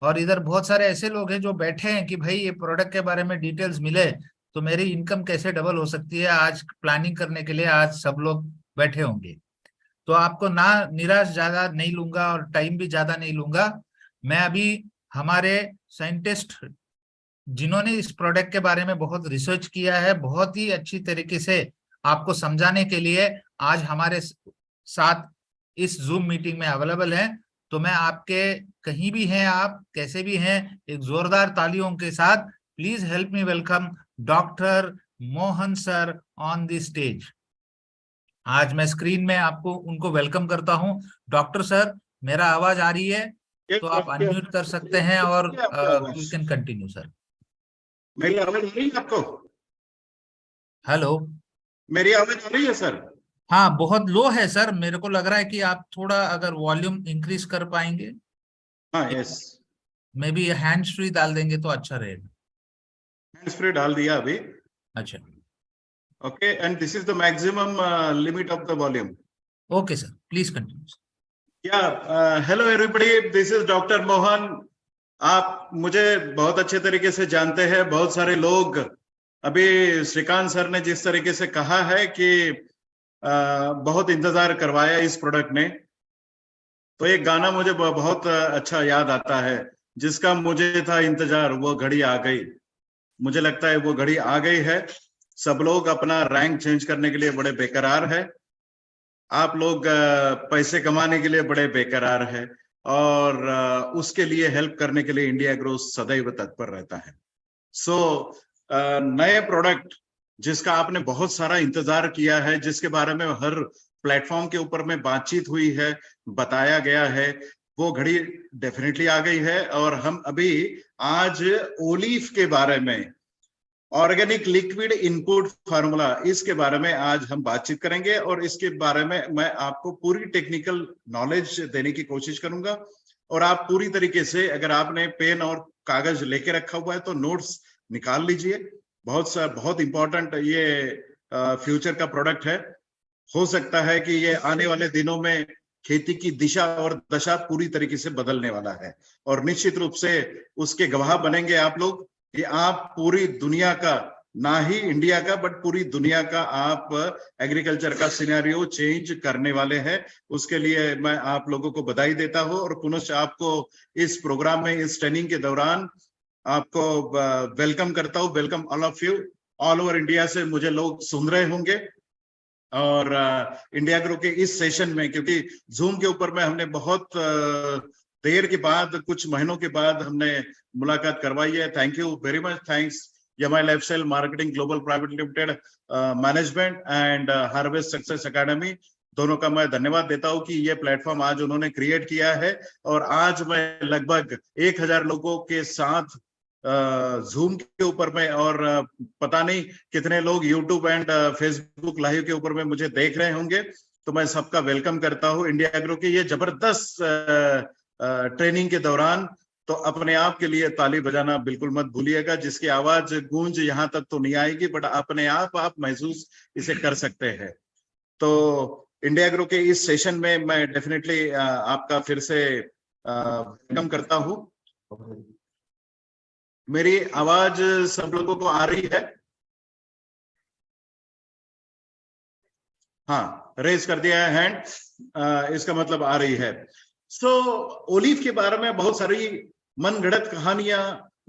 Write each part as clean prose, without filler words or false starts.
और इधर बहुत सारे ऐसे लोग हैं जो बैठे हैं कि भाई ये प्रोडक्ट के बारे में डिटेल्स मिले तो मेरी इनकम कैसे डबल हो सकती है। आज प्लानिंग करने के लिए आज सब लोग बैठे होंगे। तो आपको ना निराश ज्यादा नहीं लूंगा और टाइम भी ज्यादा नहीं लूंगा। मैं अभी हमारे साइंटिस्ट जिन्होंने इस प्रोडक्ट के बारे में बहुत रिसर्च किया है, बहुत ही अच्छी तरीके से आपको समझाने के लिए आज हमारे साथ इस जूम मीटिंग में अवेलेबल हैं। तो मैं आपके कहीं भी हैं, आप कैसे भी हैं, एक जोरदार तालियों के साथ please help me welcome doctor Mohan sir on the stage. आज मैं स्क्रीन में आपको उनको वेलकम करता हूं। डॉक्टर सर, मेरा आवाज आ रही है? तो आप अनम्यूट कर सकते हैं और आपकी आवाज, यू कैन कंटिन्यू सर। मेरी आवाज आ रही है आपको? हेलो। मेरी आवाज आ रही है सर? हाँ, बहुत लो है सर, मेरे को लग रहा है कि आप थोड़ा अगर वॉल्यूम इंक्रीज कर पाएंगे। हाँ, yes. May be hands free डाल देंगे तो अच्छा रहेगा। हैंड्स फ्री डाल दिया अभी। अच्छा। Okay, and this is the maximum limit of the volume. Okay sir, please continue. Yeah, hello everybody, this is doctor Mohan. आप मुझे बहुत अच्छे तरीके से जानते हैं। बहुत सारे लोग, अभी श्रीकांत सर ने जिस तरीके से कहा है कि बहुत इंतजार करवाया इस प्रोडक्ट ने, तो एक गाना मुझे बहुत अच्छा याद आता है, जिसका मुझे था इंतजार वो घड़ी आ गई। मुझे लगता है वो घड़ी आ गई है। सब लोग अपना रैंक चेंज करने के लिए बड़े बेकरार है। आप लोग पैसे कमाने के लिए बड़े बेकरार है, और उसके लिए हेल्प करने के लिए इंडिया ग्रो सदैव तत्पर रहता है। सो नए प्रोडक्ट जिसका आपने बहुत सारा इंतजार किया है, जिसके बारे में हर प्लेटफॉर्म के ऊपर में बातचीत हुई है, बताया गया है, वो घड़ी डेफिनेटली आ गई है। और हम अभी आज ओलीफ के बारे में, ऑर्गेनिक लिक्विड इनपुट फार्मूला, इसके बारे में आज हम बातचीत करेंगे। और इसके बारे में मैं आपको पूरी टेक्निकल नॉलेज देने की कोशिश करूंगा। और आप पूरी तरीके से, अगर आपने पेन और कागज लेके रखा हुआ है तो नोट्स निकाल लीजिए। बहुत इंपॉर्टेंट ये फ्यूचर का प्रोडक्ट है। हो सकता है कि ये आने वाले दिनों में खेती की दिशा और दशा पूरी तरीके से बदलने वाला है, और निश्चित रूप से उसके गवाह बनेंगे आप लोग कि आप पूरी दुनिया का, ना ही इंडिया का बट पूरी दुनिया का, आप एग्रीकल्चर का सिनेरियो चेंज करने वाले हैं। उसके लिए मैं आप लोगों को बधाई देता हूं, और पुनः आपको इस प्रोग्राम में, इस ट्रेनिंग के दौरान आपको वेलकम करता हूं। Welcome all of you. All over India से मुझे लोग सुन रहे होंगे, और इंडिया ग्रो के इस सेशन में, क्योंकि जूम के ऊपर में हमने बहुत देर के बाद, कुछ महीनों के बाद हमने मुलाकात करवाई है। Thank you very much. Thanks Yamai lifestyle marketing global private limited, management and harvest success academy, दोनों का मैं धन्यवाद देता हूं कि ये प्लेटफॉर्म आज उन्होंने क्रिएट किया है। और आज मैं लगभग 1000 लोगों के साथ जूम के ऊपर में, और पता नहीं कितने लोग यूट्यूब एंड फेसबुक लाइव के ऊपर में मुझे देख रहे होंगे। तो मैं सबका वेलकम करता हूं इंडिया ग्रो के ये जबरदस्त ट्रेनिंग के दौरान। तो अपने आप के लिए ताली बजाना बिल्कुल मत भूलिएगा, जिसकी आवाज गूंज यहां तक तो नहीं आएगी, बट अपने आप महसूस इसे कर सकते हैं। तो इंडिया ग्रो के इस सेशन में मैं डेफिनेटली आपका फिर से वेलकम करता हूं। मेरी आवाज सब लोगों को आ रही है? हाँ, रेज कर दिया है हैंड, इसका मतलब आ रही है। सो ओलीव के बारे में बहुत सारी मनगढ़ंत कहानियां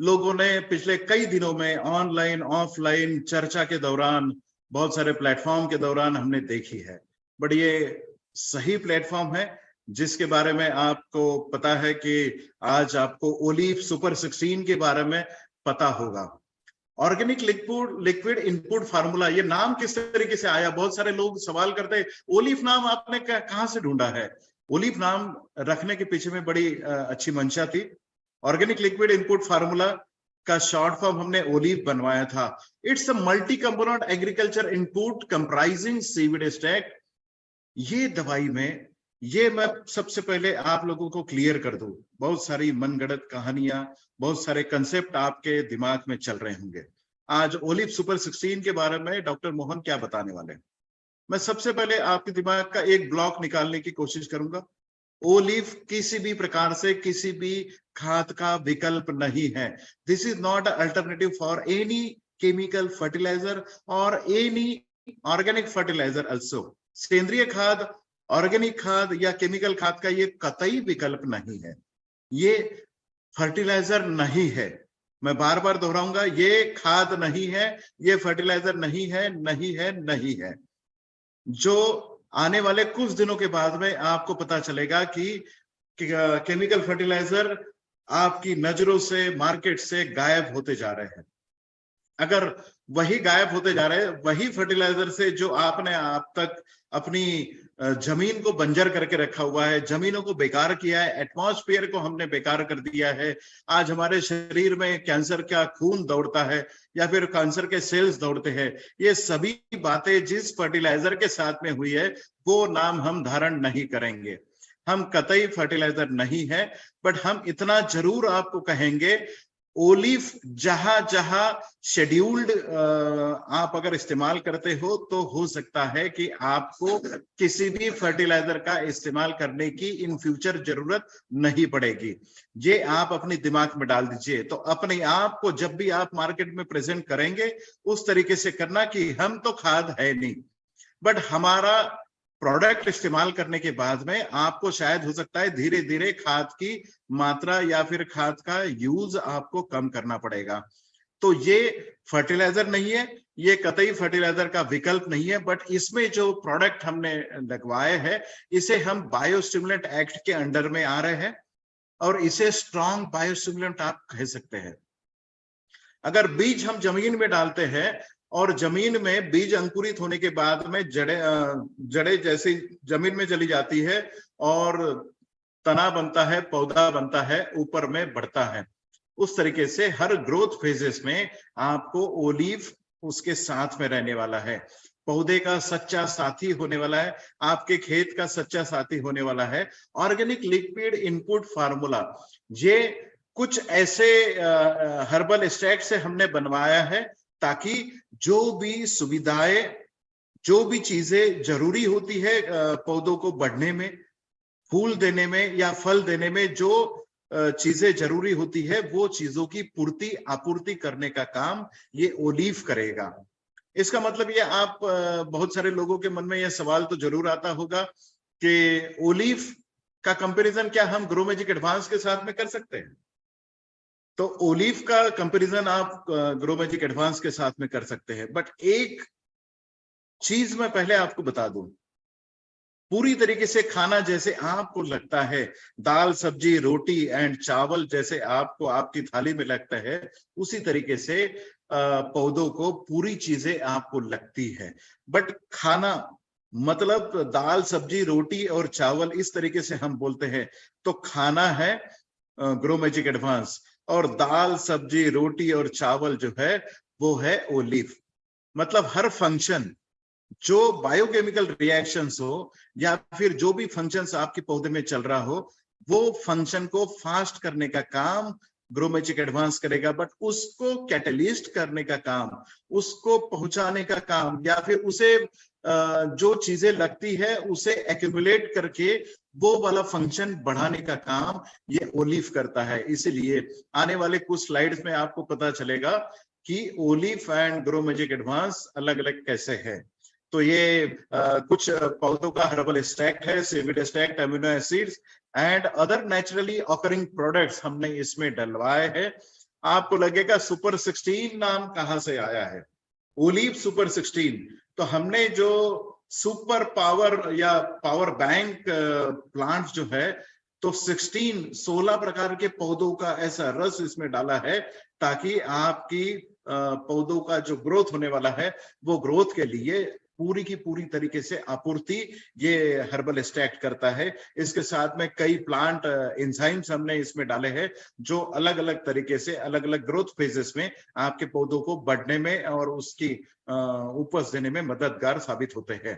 लोगों ने पिछले कई दिनों में ऑनलाइन ऑफलाइन चर्चा के दौरान, बहुत सारे प्लेटफॉर्म के दौरान हमने देखी है। बट ये सही प्लेटफॉर्म है जिसके बारे में आपको पता है कि आज आपको ओलीव सुपर 16 के बारे में पता होगा। ऑर्गेनिक लिक्विड इनपुट फार्मूला, ये नाम किस तरीके से आया? बहुत सारे लोग सवाल करते हैं, ओलीफ नाम आपने कहां से ढूंढा है? ओलीफ नाम रखने के पीछे में बड़ी अच्छी मंशा थी। ऑर्गेनिक लिक्विड इनपुट फार्मूला का शॉर्ट फॉर्म हमने ओलीफ बनवाया था। It's a multi component agriculture input comprising seaweed stack. ये दवाई में, ये मैं सबसे पहले आप लोगों को क्लियर कर दूं, बहुत सारी मनगढ़ंत कहानियां, बहुत सारे कंसेप्ट आपके दिमाग में चल रहे होंगे। आज ओलिव सुपर 16 के बारे में डॉक्टर मोहन क्या बताने वाले हैं, मैं सबसे पहले आपके दिमाग का एक ब्लॉक निकालने की कोशिश करूंगा। ओलिव किसी भी प्रकार से किसी भी खाद का विकल्प नहीं है। This is not alternative for any chemical fertiliser और एनी ऑर्गेनिक फर्टिलाइजर अल्सो। सेंद्रीय खाद, ऑर्गेनिक खाद या केमिकल खाद का ये कतई विकल्प नहीं है, ये फर्टिलाइजर नहीं है। मैं बार बार दोहराऊंगा, ये खाद नहीं है, ये फर्टिलाइजर नहीं है, नहीं है, नहीं है। जो आने वाले कुछ दिनों के बाद में आपको पता चलेगा कि केमिकल फर्टिलाइजर आपकी नजरों से, मार्केट से गायब होते जा रहे हैं। अगर वही गायब होते जा रहे हैं, वही फर्टिलाइजर से जो आपने आप तक अपनी जमीन को बंजर करके रखा हुआ है, जमीनों को बेकार किया है, एटमॉस्फेयर को हमने बेकार कर दिया है। आज हमारे शरीर में कैंसर का खून दौड़ता है या फिर कैंसर के सेल्स दौड़ते हैं। ये सभी बातें जिस फर्टिलाइजर के साथ में हुई है वो नाम हम धारण नहीं करेंगे। हम कतई फर्टिलाइजर नहीं है, बट हम इतना जरूर आपको कहेंगे, ओलिव जहां जहां शेड्यूल्ड आप अगर इस्तेमाल करते हो तो हो सकता है कि आपको किसी भी फर्टिलाइजर का इस्तेमाल करने की इन फ्यूचर जरूरत नहीं पड़ेगी। ये आप अपने दिमाग में डाल दीजिए। तो अपने आप को जब भी आप मार्केट में प्रेजेंट करेंगे उस तरीके से करना कि हम तो खाद है नहीं, बट हमारा प्रोडक्ट इस्तेमाल करने के बाद में आपको शायद हो सकता है धीरे धीरे खाद की मात्रा या फिर खाद का यूज आपको कम करना पड़ेगा। तो ये फर्टिलाइजर नहीं है, ये कतई फर्टिलाइजर का विकल्प नहीं है, बट इसमें जो प्रोडक्ट हमने लगवाए हैं इसे हम बायोस्टिमुलेंट एक्ट के अंडर में आ रहे हैं और इसे स्ट्रॉन्ग बायोस्टिमुलेंट आप कह सकते हैं। अगर बीज हम जमीन में डालते हैं और जमीन में बीज अंकुरित होने के बाद में जड़े जैसे जमीन में चली जाती है और तना बनता है, पौधा बनता है, ऊपर में बढ़ता है, उस तरीके से हर ग्रोथ फेजेस में आपको ओलिव उसके साथ में रहने वाला है, पौधे का सच्चा साथी होने वाला है, आपके खेत का सच्चा साथी होने वाला है। ऑर्गेनिक लिक्विड इनपुट फार्मूला, ये कुछ ऐसे हर्बल एक्सट्रैक्ट से हमने बनवाया है ताकि जो भी सुविधाएं, जो भी चीजें जरूरी होती है पौधों को बढ़ने में, फूल देने में या फल देने में, जो चीजें जरूरी होती है वो चीजों की पूर्ति आपूर्ति करने का काम ये ओलिव करेगा। इसका मतलब ये आप बहुत सारे लोगों के मन में यह सवाल तो जरूर आता होगा कि ओलिव का कंपैरिजन क्या हम ग्रो मैजिक एडवांस के साथ में कर सकते हैं? तो ओलिव का कंपैरिजन आप ग्रो मैजिक एडवांस के साथ में कर सकते हैं, बट एक चीज मैं पहले आपको बता दूं, पूरी तरीके से खाना जैसे आपको लगता है, दाल सब्जी रोटी एंड चावल जैसे आपको आपकी थाली में लगता है, उसी तरीके से पौधों को पूरी चीजें आपको लगती है। बट खाना मतलब दाल सब्जी रोटी और चावल इस तरीके से हम बोलते हैं, तो खाना है ग्रो मैजिक एडवांस और दाल सब्जी रोटी और चावल जो है वो है ओलिव। मतलब हर फंक्शन, जो बायोकेमिकल रिएक्शंस हो या फिर जो भी फंक्शंस आपके पौधे में चल रहा हो, वो फंक्शन को फास्ट करने का काम ग्रो मैजिक एडवांस करेगा, बट उसको कैटलिस्ट करने का काम, उसको पहुंचाने का काम या फिर उसे जो चीजें लगती है उसे एक्यूमुलेट करके वो वाला फंक्शन बढ़ाने का काम ये ओलिव करता है। इसीलिए आने वाले कुछ स्लाइड्स में आपको पता चलेगा कि olive and grow magic advance अलग अलग कैसे है। तो ये कुछ पौधों का हर्बल एक्सट्रैक्ट है, seaweed extract, amino acids and other naturally occurring products हमने इसमें डलवाए हैं। आपको लगेगा सुपर 16 नाम कहां से आया है, ओलिव सुपर 16। तो हमने जो सुपर पावर या पावर बैंक प्लांट जो है, तो 16 प्रकार के पौधों का ऐसा रस इसमें डाला है ताकि आपकी पौधों का जो ग्रोथ होने वाला है वो ग्रोथ के लिए पूरी की पूरी तरीके से आपूर्ति ये हर्बल एक्सट्रैक्ट करता है। इसके साथ में कई प्लांट एंजाइम्स हमने इसमें डाले हैं जो अलग अलग तरीके से अलग अलग ग्रोथ फेजेस में आपके पौधों को बढ़ने में और उसकी उपज देने में मददगार साबित होते हैं।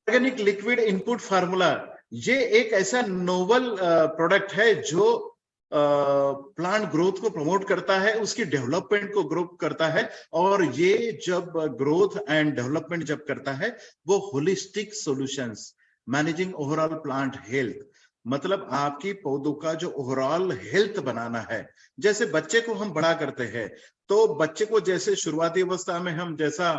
ऑर्गेनिक लिक्विड इनपुट फार्मूला, ये एक ऐसा नोवल प्रोडक्ट है जो प्लांट ग्रोथ को प्रमोट करता है, उसकी डेवलपमेंट को ग्रो करता है। और ये जब ग्रोथ एंड डेवलपमेंट जब करता है वो holistic solutions managing overall plant health, मतलब आपकी पौधों का जो ओवरऑल हेल्थ बनाना है। जैसे बच्चे को हम बड़ा करते हैं तो बच्चे को जैसे शुरुआती अवस्था में हम जैसा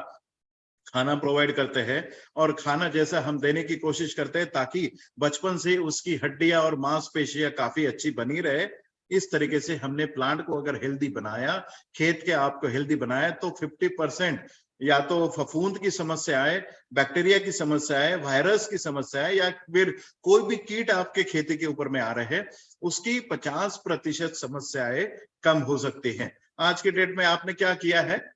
खाना प्रोवाइड करते हैं और खाना जैसा हम देने की कोशिश करते हैं ताकि बचपन से उसकी हड्डियां और मांसपेशियां काफी अच्छी बनी रहे, इस तरीके से हमने प्लांट को अगर हेल्दी बनाया, खेत के आपको हेल्दी बनाया, तो 50% या तो फफूंद की समस्या है, बैक्टीरिया की समस्या है, वायरस की समस्या है, या फिर कोई भी कीट आपके खेती के ऊपर में आ रहे हैं, उसकी 50% समस्याएं कम हो सकती हैं। आज के डेट में आपने क्या किया है,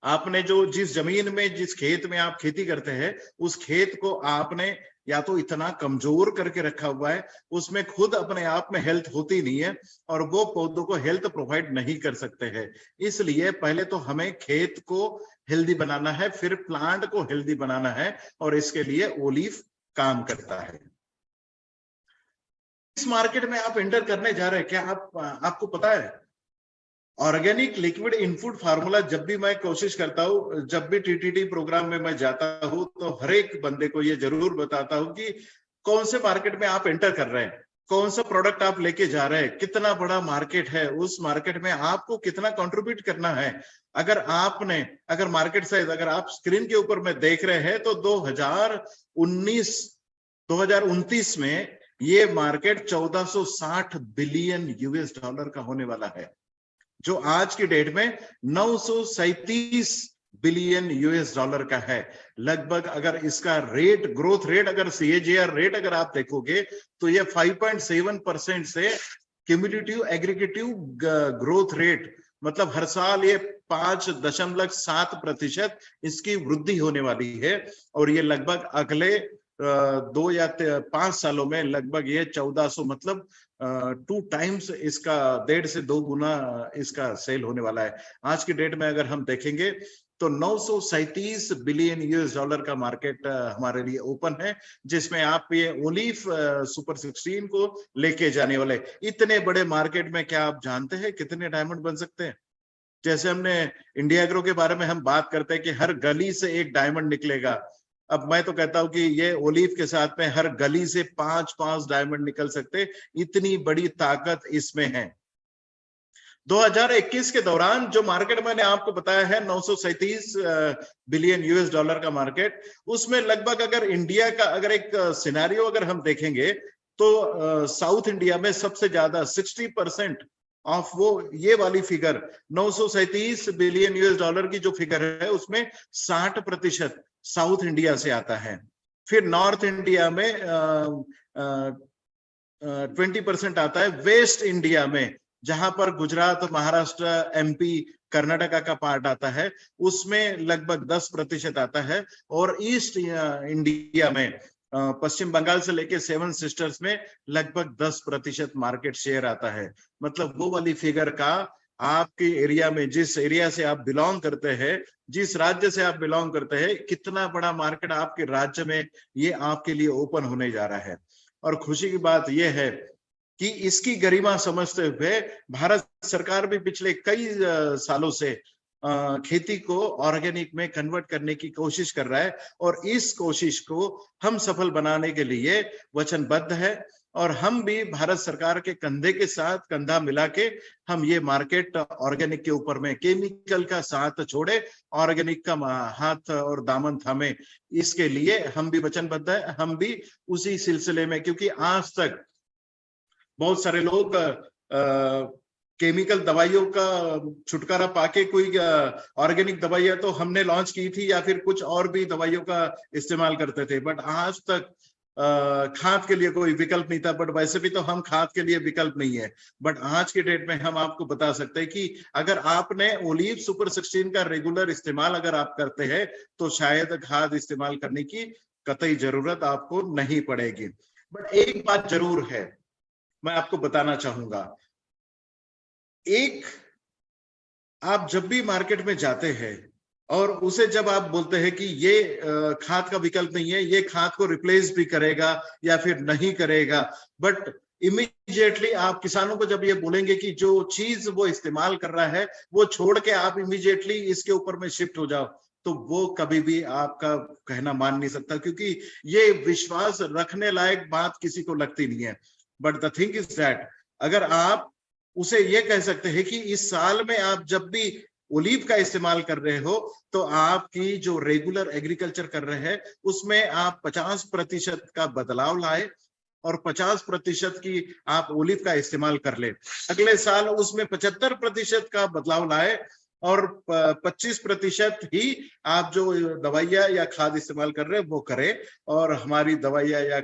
आपने जो जिस जमीन में जिस खेत में आप खेती करते हैं उस खेत को आपने या तो इतना कमजोर करके रखा हुआ है, उसमें खुद अपने आप में हेल्थ होती नहीं है और वो पौधों को हेल्थ प्रोवाइड नहीं कर सकते हैं। इसलिए पहले तो हमें खेत को हेल्दी बनाना है, फिर प्लांट को हेल्दी बनाना है, और इसके लिए ओलिव काम करता है। इस मार्केट में आप एंटर करने जा रहे हैं, क्या आपको पता है ऑर्गेनिक लिक्विड इनपुट फार्मूला? जब भी मैं कोशिश करता हूं, जब भी टीटीडी प्रोग्राम में मैं जाता हूं, तो हर एक बंदे को ये जरूर बताता हूं कि कौन से मार्केट में आप एंटर कर रहे हैं, कौन सा प्रोडक्ट आप लेके जा रहे हैं, कितना बड़ा मार्केट है, उस मार्केट में आपको कितना कंट्रीब्यूट करना है। अगर मार्केट साइज अगर आप स्क्रीन के ऊपर में देख रहे हैं तो 2029 में ये मार्केट 1460 बिलियन यूएस डॉलर का होने वाला है, जो आज की डेट में 937 बिलियन यूएस डॉलर का है। लगभग अगर इसका रेट, ग्रोथ रेट, अगर CAGR रेट अगर आप देखोगे तो ये 5.7% से क्यूमुलेटिव एग्रीगेटिव ग्रोथ रेट, मतलब हर साल ये 5.7% इसकी वृद्धि होने वाली है। और ये लगभग अगले 2 या 5 सालों में लगभग ये 1400, मतलब 2 टाइम्स इसका, 1.5 से 2 गुना इसका सेल होने वाला है। आज की डेट में अगर हम देखेंगे तो 937 बिलियन यूएस डॉलर का मार्केट हमारे लिए ओपन है, जिसमें आप ये ओलिव सुपर 16 को लेके जाने वाले। इतने बड़े मार्केट में क्या आप जानते हैं कितने डायमंड बन सकते हैं? जैसे हमने इंडिया एग्रो के बारे में हम बात करते हैं कि हर गली से एक डायमंड निकलेगा, अब मैं तो कहता हूं कि ये ओलिव के साथ में हर गली से 5-5 डायमंड निकल सकते, इतनी बड़ी ताकत इसमें है। 2021 के दौरान जो मार्केट मैंने आपको बताया है 937 बिलियन यूएस डॉलर का मार्केट, उसमें लगभग अगर इंडिया का अगर एक सिनेरियो अगर हम देखेंगे तो साउथ इंडिया में सबसे ज्यादा 60% ऑफ वो ये वाली फिगर 937 बिलियन यूएस डॉलर की जो फिगर है उसमें 60% साउथ इंडिया से आता है। फिर नॉर्थ इंडिया में 20% आता है। वेस्ट इंडिया में जहां पर गुजरात, महाराष्ट्र, MP, कर्नाटका का पार्ट आता है उसमें लगभग 10% आता है। और ईस्ट इंडिया में पश्चिम बंगाल से लेके 7 सिस्टर्स में लगभग 10% मार्केट शेयर आता है। मतलब वो वाली फिगर का आपके एरिया में, जिस एरिया से आप बिलोंग करते हैं, जिस राज्य से आप बिलोंग करते हैं, कितना बड़ा मार्केट आपके राज्य में ये आपके लिए ओपन होने जा रहा है। और खुशी की बात यह है कि इसकी गरिमा समझते हुए भारत सरकार भी पिछले कई सालों से खेती को ऑर्गेनिक में कन्वर्ट करने की कोशिश कर रहा है, और इस कोशिश को हम सफल बनाने के लिए वचनबद्ध है। और हम भी भारत सरकार के कंधे के साथ कंधा मिला के हम ये मार्केट ऑर्गेनिक के ऊपर में केमिकल का साथ छोड़े, ऑर्गेनिक का हाथ और दामन थामे, इसके लिए हम भी वचनबद्ध है। हम भी उसी सिलसिले में, क्योंकि आज तक बहुत सारे लोग केमिकल दवाइयों का छुटकारा पाके कोई ऑर्गेनिक दवाइयां तो हमने लॉन्च की थी या फिर कुछ और भी दवाइयों का इस्तेमाल करते थे, बट आज तक खाद के लिए कोई विकल्प नहीं था। बट वैसे भी तो हम खाद के लिए विकल्प नहीं है, बट आज के डेट में हम आपको बता सकते हैं कि अगर आपने ओलिव सुपर 16 का रेगुलर इस्तेमाल अगर आप करते हैं तो शायद खाद इस्तेमाल करने की कतई जरूरत आपको नहीं पड़ेगी। बट एक बात जरूर है, मैं आपको बताना चाहूंगा, एक आप जब भी मार्केट में जाते हैं और उसे जब आप बोलते हैं कि ये खाद का विकल्प नहीं है, ये खाद को रिप्लेस भी करेगा या फिर नहीं करेगा, बट इमीडिएटली आप किसानों को जब ये बोलेंगे कि जो चीज वो इस्तेमाल कर रहा है वो छोड़ के आप इमीडिएटली इसके ऊपर में शिफ्ट हो जाओ, तो वो कभी भी आपका कहना मान नहीं सकता, क्योंकि ये विश्वास रखने लायक बात किसी को लगती नहीं है। But the thing is that अगर आप उसे ये कह सकते हैं कि इस साल में आप जब भी ओलिव का इस्तेमाल कर रहे हो तो आपकी जो रेगुलर एग्रीकल्चर कर रहे हैं उसमें आप 50% का बदलाव लाए और 50% की आप ओलिव का इस्तेमाल कर ले। अगले साल उसमें 75% का बदलाव लाए और 25% ही आप जो दवाइयाँ या खाद इस्तेमाल कर रहे हैं वो करें, और हमारी दवाइयाँ या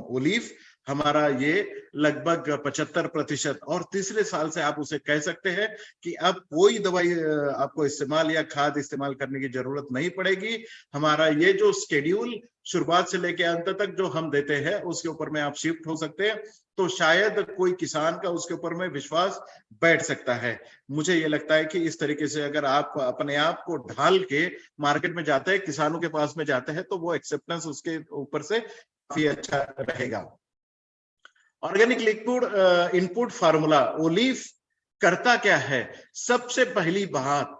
ओलिव हमारा ये लगभग 75%। और तीसरे साल से आप उसे कह सकते हैं कि अब कोई दवाई आपको इस्तेमाल या खाद इस्तेमाल करने की जरूरत नहीं पड़ेगी। हमारा ये जो शेड्यूल शुरुआत से लेकर अंत तक जो हम देते हैं उसके ऊपर में आप शिफ्ट हो सकते हैं, तो शायद कोई किसान का उसके ऊपर में विश्वास बैठ सकता है। मुझे ये लगता है कि इस तरीके से अगर आप अपने आप को ढाल के मार्केट में जाते हैं, किसानों के पास में जाते हैं, तो वो एक्सेप्टेंस उसके ऊपर से काफी अच्छा रहेगा। Organic liquid input formula olive करता क्या है? सबसे पहली बात,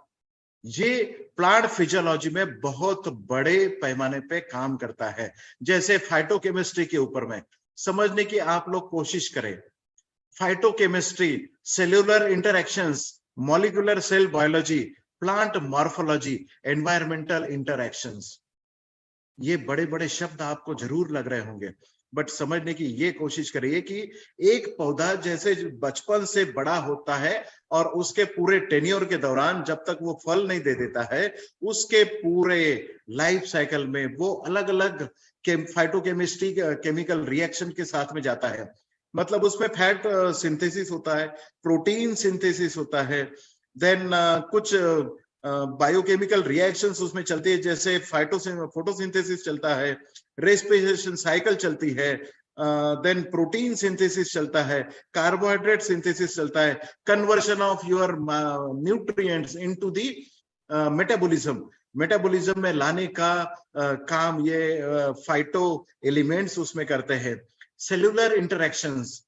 ये प्लांट फिजियोलॉजी में बहुत बड़े पैमाने पे काम करता है। जैसे फाइटोकेमिस्ट्री के ऊपर में समझने की आप लोग कोशिश करें। Phytochemistry, cellular interactions, molecular cell biology, plant morphology, environmental interactions, ये बड़े बड़े शब्द आपको जरूर लग रहे होंगे, बट समझने की ये कोशिश करिए कि एक पौधा जैसे बचपन से बड़ा होता है और उसके पूरे टेन्योर के दौरान जब तक वो फल नहीं दे देता है, उसके पूरे लाइफ साइकिल में वो अलग अलग फाइटोकेमिस्ट्री केमिकल रिएक्शन के साथ में जाता है। मतलब उसमें फैट सिंथेसिस होता है, प्रोटीन सिंथेसिस होता है, देन कुछ बायोकेमिकल रिएक्शंस उसमें चलती है, जैसे फोटोसिंथेसिस चलता है, रेस्पिरेशन साइकिल चलती है, देन प्रोटीन सिंथेसिस चलता है, कार्बोहाइड्रेट सिंथेसिस चलता है, conversion of your nutrients into the metabolism में लाने का काम ये फाइटो एलिमेंट्स उसमें करते हैं। सेल्यूलर इंटरैक्शंस,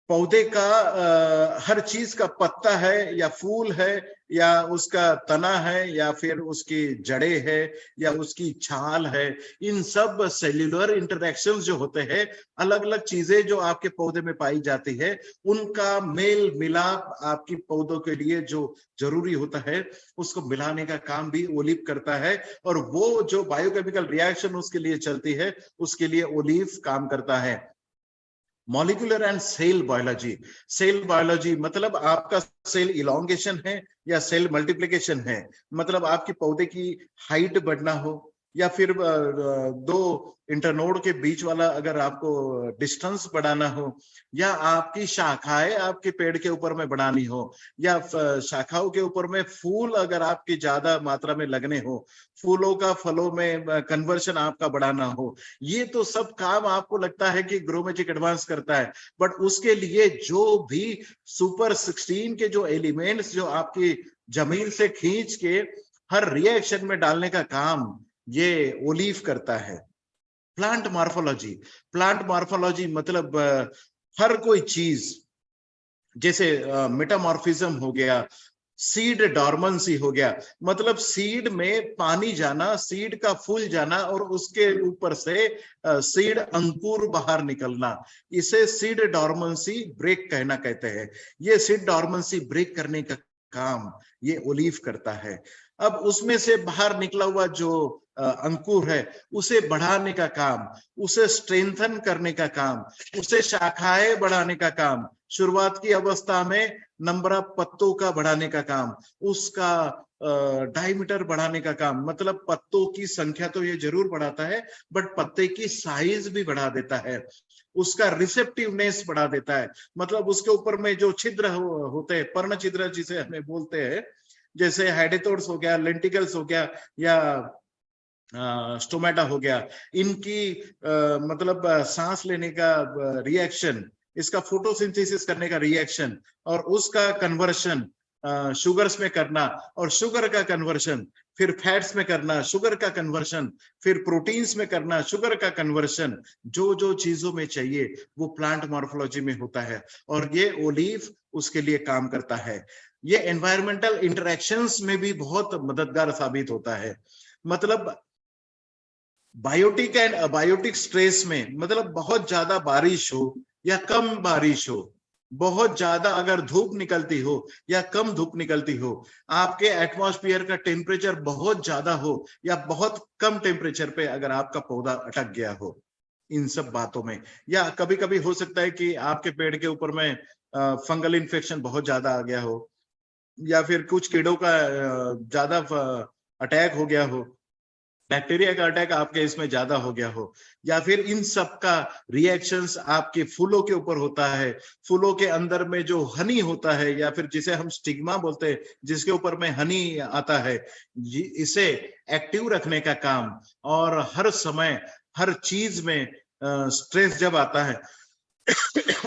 पौधे का हर चीज का पत्ता है या फूल है या उसका तना है या फिर उसकी जड़ें है या उसकी छाल है, इन सब सेल्यूलर इंटरैक्शंस जो होते हैं, अलग अलग चीजें जो आपके पौधे में पाई जाती है, उनका मेल मिलाप आपकी पौधों के लिए जो जरूरी होता है उसको मिलाने का काम भी ओलिव करता है। और वो जो बायोकेमिकल रिएक्शन उसके लिए चलती है उसके लिए ओलिव काम करता है। मॉलिक्यूलर एंड सेल बायोलॉजी मतलब आपका सेल इलोंगेशन है या सेल मल्टीप्लिकेशन है, मतलब आपकी पौधे की हाइट बढ़ना हो या फिर दो इंटरनोड के बीच वाला अगर आपको डिस्टेंस बढ़ाना हो, या आपकी शाखाएं आपके पेड़ के ऊपर में बढ़ानी हो, या शाखाओं के ऊपर में फूल अगर आपकी ज्यादा मात्रा में लगने हो, फूलों का फलों में कन्वर्शन आपका बढ़ाना हो, ये तो सब काम आपको लगता है कि ग्रो मैजिक एडवांस करता है। बट उसके लिए जो भी सुपर 16 के जो एलिमेंट्स जो आपकी जमीन से खींच के हर रिएक्शन में डालने का काम ये ओलिव करता है। प्लांट मॉर्फोलॉजी मतलब हर कोई चीज, जैसे मेटामॉर्फिज्म हो गया, सीड डॉर्मेंसी हो गया, मतलब सीड में पानी जाना, सीड का फूल जाना और उसके ऊपर से सीड अंकुर बाहर निकलना, इसे सीड डॉर्मेंसी ब्रेक कहते हैं। ये सीड डॉर्मेंसी ब्रेक करने का काम ये ओलिव करता है। अब उसमें से बाहर निकला हुआ जो अंकुर है उसे बढ़ाने का काम, उसे स्ट्रेंथन करने का काम, उसे शाखाएं बढ़ाने का काम, शुरुआत की अवस्था में नंबर ऑफ पत्तों का बढ़ाने का काम, उसका डायमीटर बढ़ाने का काम, मतलब पत्तों की संख्या तो ये जरूर बढ़ाता है बट पत्ते की साइज भी बढ़ा देता है, उसका रिसेप्टिवनेस बढ़ा देता है, मतलब उसके ऊपर में जो छिद्र होते हैं, पर्ण छिद्र जिसे हमें बोलते हैं, जैसे हेडेटोड्स हो गया, लेंटिकल्स हो गया या स्टोमेटा हो गया, इनकी मतलब सांस लेने का रिएक्शन, इसका फोटोसिंथेसिस करने का रिएक्शन और उसका कन्वर्शन शुगर्स में करना और शुगर का कन्वर्शन फिर फैट्स में करना शुगर का कन्वर्शन, फिर प्रोटीन्स में करना शुगर का कन्वर्शन, जो जो चीजों में चाहिए वो प्लांट मॉर्फोलॉजी में होता है, और ये ओलीव उसके लिए काम करता है। ये एनवायरमेंटल इंटरेक्शंस में भी बहुत मददगार साबित होता है। मतलब बायोटिक एंड अबायोटिक स्ट्रेस में, मतलब बहुत ज्यादा बारिश हो या कम बारिश हो, बहुत ज्यादा अगर धूप निकलती हो या कम धूप निकलती हो, आपके एटमॉस्फेयर का टेम्परेचर बहुत ज्यादा हो या बहुत कम टेम्परेचर पे अगर आपका पौधा अटक गया हो, इन सब बातों में, या कभी कभी हो सकता है कि आपके पेड़ के ऊपर में फंगल इन्फेक्शन बहुत ज्यादा आ गया हो, या फिर कुछ कीड़ों का ज्यादा अटैक हो गया हो, बैक्टीरिया का अटैक आपके इसमें ज्यादा हो गया हो, या फिर इन सब का रिएक्शंस आपके फूलों के ऊपर होता है, फूलों के अंदर में जो हनी होता है या फिर जिसे हम स्टिग्मा बोलते हैं, जिसके ऊपर में हनी आता है, इसे एक्टिव रखने का काम, और हर समय हर चीज में स्ट्रेस जब आता है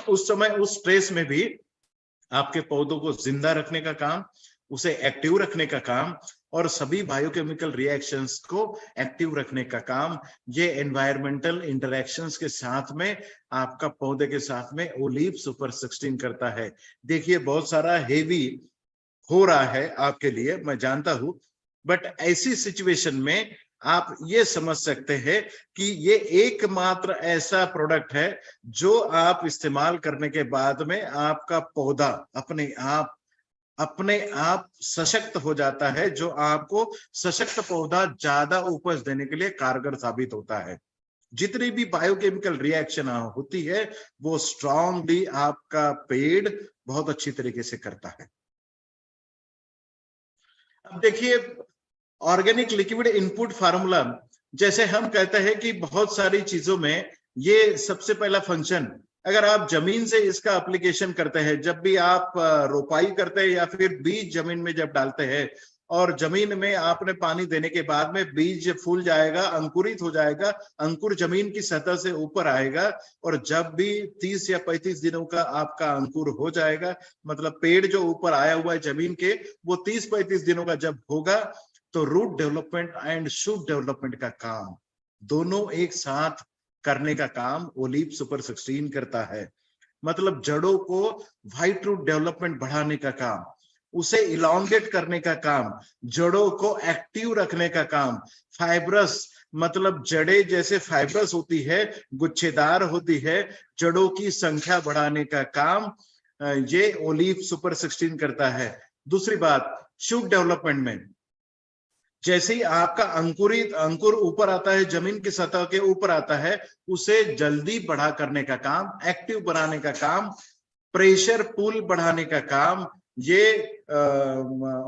उस समय उस स्ट्रेस में भी आपके पौधों को जिंदा रखने का काम, उसे एक्टिव रखने का काम, और सभी बायोकेमिकल रिएक्शंस को एक्टिव रखने का काम, ये एनवायरमेंटल इंटरेक्शंस के साथ में आपका पौधे के साथ में ओलीव सुपर 16 करता है। देखिए बहुत सारा हेवी हो रहा है आपके लिए, मैं जानता हूं, बट ऐसी सिचुएशन में आप ये समझ सकते हैं कि ये एकमात्र ऐसा प्रोडक्ट है जो आप इस्तेमाल करने के बाद में आपका पौधा अपने आप सशक्त हो जाता है, जो आपको सशक्त पौधा ज्यादा उपज देने के लिए कारगर साबित होता है। जितनी भी बायोकेमिकल रिएक्शन होती है वो स्ट्रांगली आपका पेड़ बहुत अच्छी तरीके से करता है। अब देखिए ऑर्गेनिक लिक्विड इनपुट फार्मूला, जैसे हम कहते हैं कि बहुत सारी चीजों में ये सबसे पहला फंक्शन, अगर आप जमीन से इसका एप्लीकेशन करते हैं, जब भी आप रोपाई करते हैं या फिर बीज जमीन में जब डालते हैं और जमीन में आपने पानी देने के बाद में बीज फूल जाएगा, अंकुरित हो जाएगा, अंकुर जमीन की सतह से ऊपर आएगा, और जब भी 30 या 35 दिनों का आपका अंकुर हो जाएगा, मतलब पेड़ जो ऊपर आया हुआ है जमीन के, वो 30-35 दिनों का जब होगा, तो root development and shoot development का काम दोनों एक साथ करने का काम ओलीव सुपर 16 करता है। मतलब जड़ों को व्हाइट रूट डेवलपमेंट बढ़ाने का काम, उसे इलॉन्गेट करने का काम, जड़ों को एक्टिव रखने का काम, फाइब्रस, मतलब जड़ें जैसे फाइब्रस होती है, गुच्छेदार होती है, जड़ों की संख्या बढ़ाने का काम ये ओलीव सुपर 16 करता है। दूसरी बात, शूट डेवलपमेंट में जैसे ही आपका अंकुर ऊपर आता है, जमीन की सतह के ऊपर आता है, उसे जल्दी बड़ा करने का काम, एक्टिव बनाने का काम, प्रेशर पुल बढ़ाने का काम ये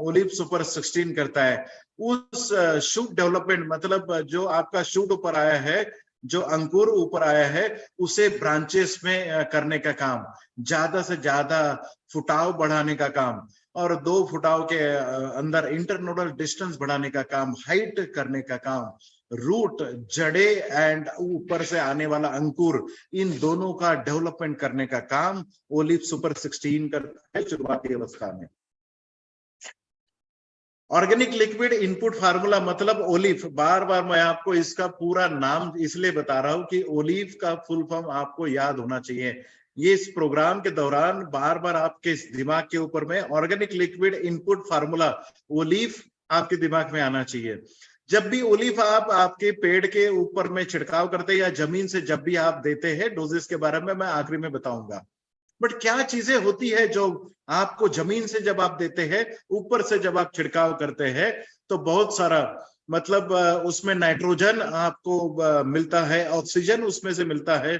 ओलीव सुपर 16 करता है। उस शूट डेवलपमेंट, मतलब जो आपका शूट ऊपर आया है, जो अंकुर ऊपर आया है, उसे ब्रांचेस में करने का काम, ज्यादा से ज्यादा फुटाव बढ़ाने का काम, और 2 फुटाव के अंदर इंटरनोडल डिस्टेंस बढ़ाने का काम, हाइट करने का काम, रूट, जड़े एंड ऊपर से आने वाला अंकुर, इन दोनों का डेवलपमेंट करने का काम ओलीव सुपर 16 करता है शुरुआती अवस्था में। ऑर्गेनिक लिक्विड इनपुट फार्मूला मतलब ओलीव, बार बार मैं आपको इसका पूरा नाम इसलिए बता रहा हूं कि ओलीव का फुल फॉर्म आपको याद होना चाहिए। ये इस प्रोग्राम के दौरान बार बार आपके दिमाग के ऊपर में organic liquid input formula olive आपके दिमाग में आना चाहिए। जब भी ओलीव आप आपके पेड़ के ऊपर में छिड़काव करते हैं या जमीन से जब भी आप देते हैं, डोजेस के बारे में मैं आखिरी में बताऊंगा, बट क्या चीजें होती है जो आपको जमीन से जब आप देते हैं, ऊपर से जब आप छिड़काव करते हैं, तो बहुत सारा, मतलब उसमें नाइट्रोजन आपको मिलता है, ऑक्सीजन उसमें से मिलता है,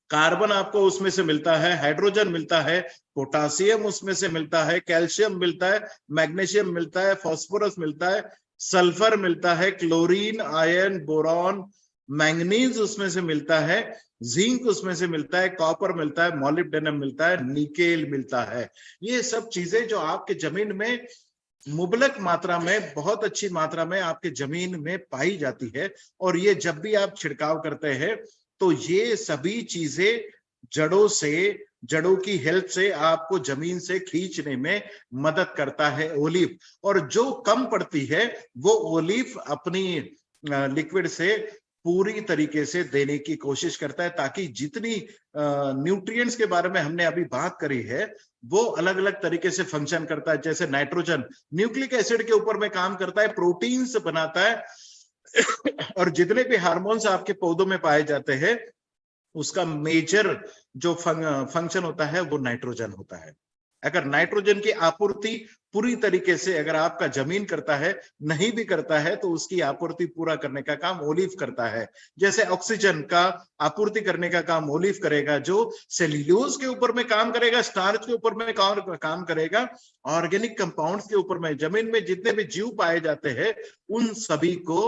कार्बन आपको उसमें से मिलता है, हाइड्रोजन मिलता है, पोटासियम उसमें से मिलता है, कैल्शियम मिलता है, मैग्नीशियम मिलता है, फास्फोरस मिलता है, सल्फर मिलता है, क्लोरीन, आयरन, बोरॉन, मैंगनीज उसमें से मिलता है, जिंक उसमें से मिलता है, कॉपर मिलता है, मॉलिब्डेनम मिलता है, निकेल मिलता है। ये सब चीजें जो आपके जमीन में मुबलक मात्रा में, बहुत अच्छी मात्रा में आपके जमीन में पाई जाती है, और ये जब भी आप छिड़काव करते हैं तो ये सभी चीजें जड़ों से जड़ों की हेल्प से आपको जमीन से खींचने में मदद करता है ओलिव। और जो कम पड़ती है वो ओलिव अपनी लिक्विड से पूरी तरीके से देने की कोशिश करता है, ताकि जितनी न्यूट्रिएंट्स के बारे में हमने अभी बात करी है वो अलग अलग तरीके से फंक्शन करता है। जैसे नाइट्रोजन न्यूक्लिक एसिड के ऊपर में काम करता है, प्रोटीन्स बनाता है और जितने भी हार्मोन्स आपके पौधों में पाए जाते हैं उसका मेजर जो फंक्शन होता है वो नाइट्रोजन होता है। अगर नाइट्रोजन की आपूर्ति पूरी तरीके से अगर आपका जमीन करता है, नहीं भी करता है, तो उसकी आपूर्ति पूरा करने का काम ओलिव करता है। जैसे ऑक्सीजन का आपूर्ति करने का काम ओलिव करेगा, जो सेल्यूलोज के ऊपर में काम करेगा, स्टार्च के ऊपर में काम करेगा, ऑर्गेनिक कंपाउंड्स के ऊपर में, जमीन में जितने भी जीव पाए जाते हैं उन सभी को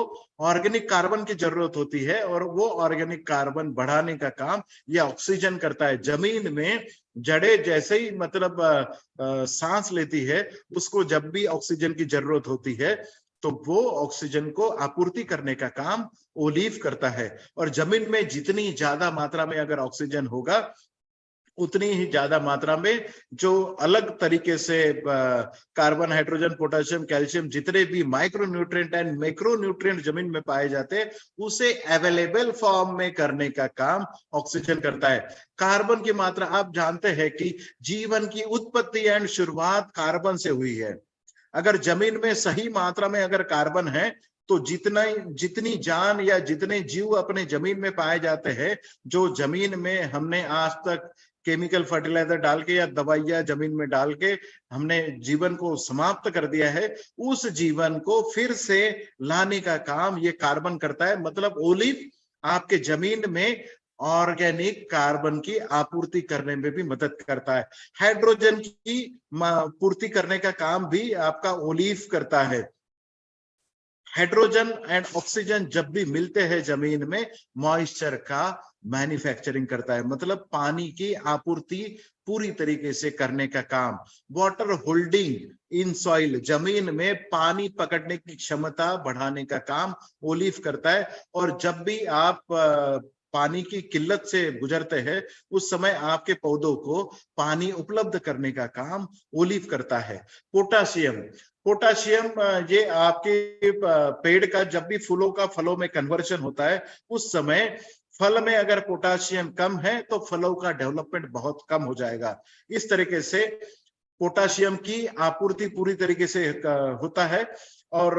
ऑर्गेनिक कार्बन की जरूरत होती है, और वो ऑर्गेनिक कार्बन बढ़ाने का काम ये ऑक्सीजन करता है। जमीन में जड़ें जैसे ही मतलब सांस लेती है, उसको जब भी ऑक्सीजन की जरूरत होती है तो वो ऑक्सीजन को आपूर्ति करने का काम ओलिव करता है। और जमीन में जितनी ज्यादा मात्रा में अगर ऑक्सीजन होगा उतनी ही ज्यादा मात्रा में जो अलग तरीके से कार्बन, हाइड्रोजन, पोटेशियम, कैल्शियम, जितने भी micro nutrient and macro nutrient जमीन में पाए जाते हैं उसे अवेलेबल फॉर्म में करने का काम ऑक्सीजन करता है। कार्बन की मात्रा, आप जानते हैं कि जीवन की उत्पत्ति एंड शुरुआत कार्बन से हुई है। अगर जमीन में सही मात्रा में अगर कार्बन है तो जितनी जान या जितने जीव अपने जमीन में पाए जाते हैं, जो जमीन में हमने आज तक केमिकल फर्टिलाइजर डाल के या दवाइयां जमीन में डाल के हमने जीवन को समाप्त कर दिया है, उस जीवन को फिर से लाने का काम ये कार्बन करता है। मतलब ओलिव आपके जमीन में ऑर्गेनिक कार्बन की आपूर्ति करने में भी मदद करता है। हाइड्रोजन की पूर्ति करने का काम भी आपका ओलिव करता है। हाइड्रोजन एंड ऑक्सीजन जब भी मिलते हैं जमीन में, मॉइस्चर का मैन्युफैक्चरिंग करता है, मतलब पानी की आपूर्ति पूरी तरीके से करने का काम। वाटर होल्डिंग इन सॉइल, जमीन में पानी पकड़ने की क्षमता बढ़ाने का काम ओलिव करता है। और जब भी आप पानी की किल्लत से गुजरते हैं उस समय आपके पौधों को पानी उपलब्ध करने का काम ओलिव करता है। पोटाशियम, ये आपके पेड़ का जब भी फूलों का फलों में कन्वर्जन होता है उस समय फल में अगर पोटाशियम कम है तो फलों का डेवलपमेंट बहुत कम हो जाएगा। इस तरीके से पोटाशियम की आपूर्ति पूरी तरीके से होता है। और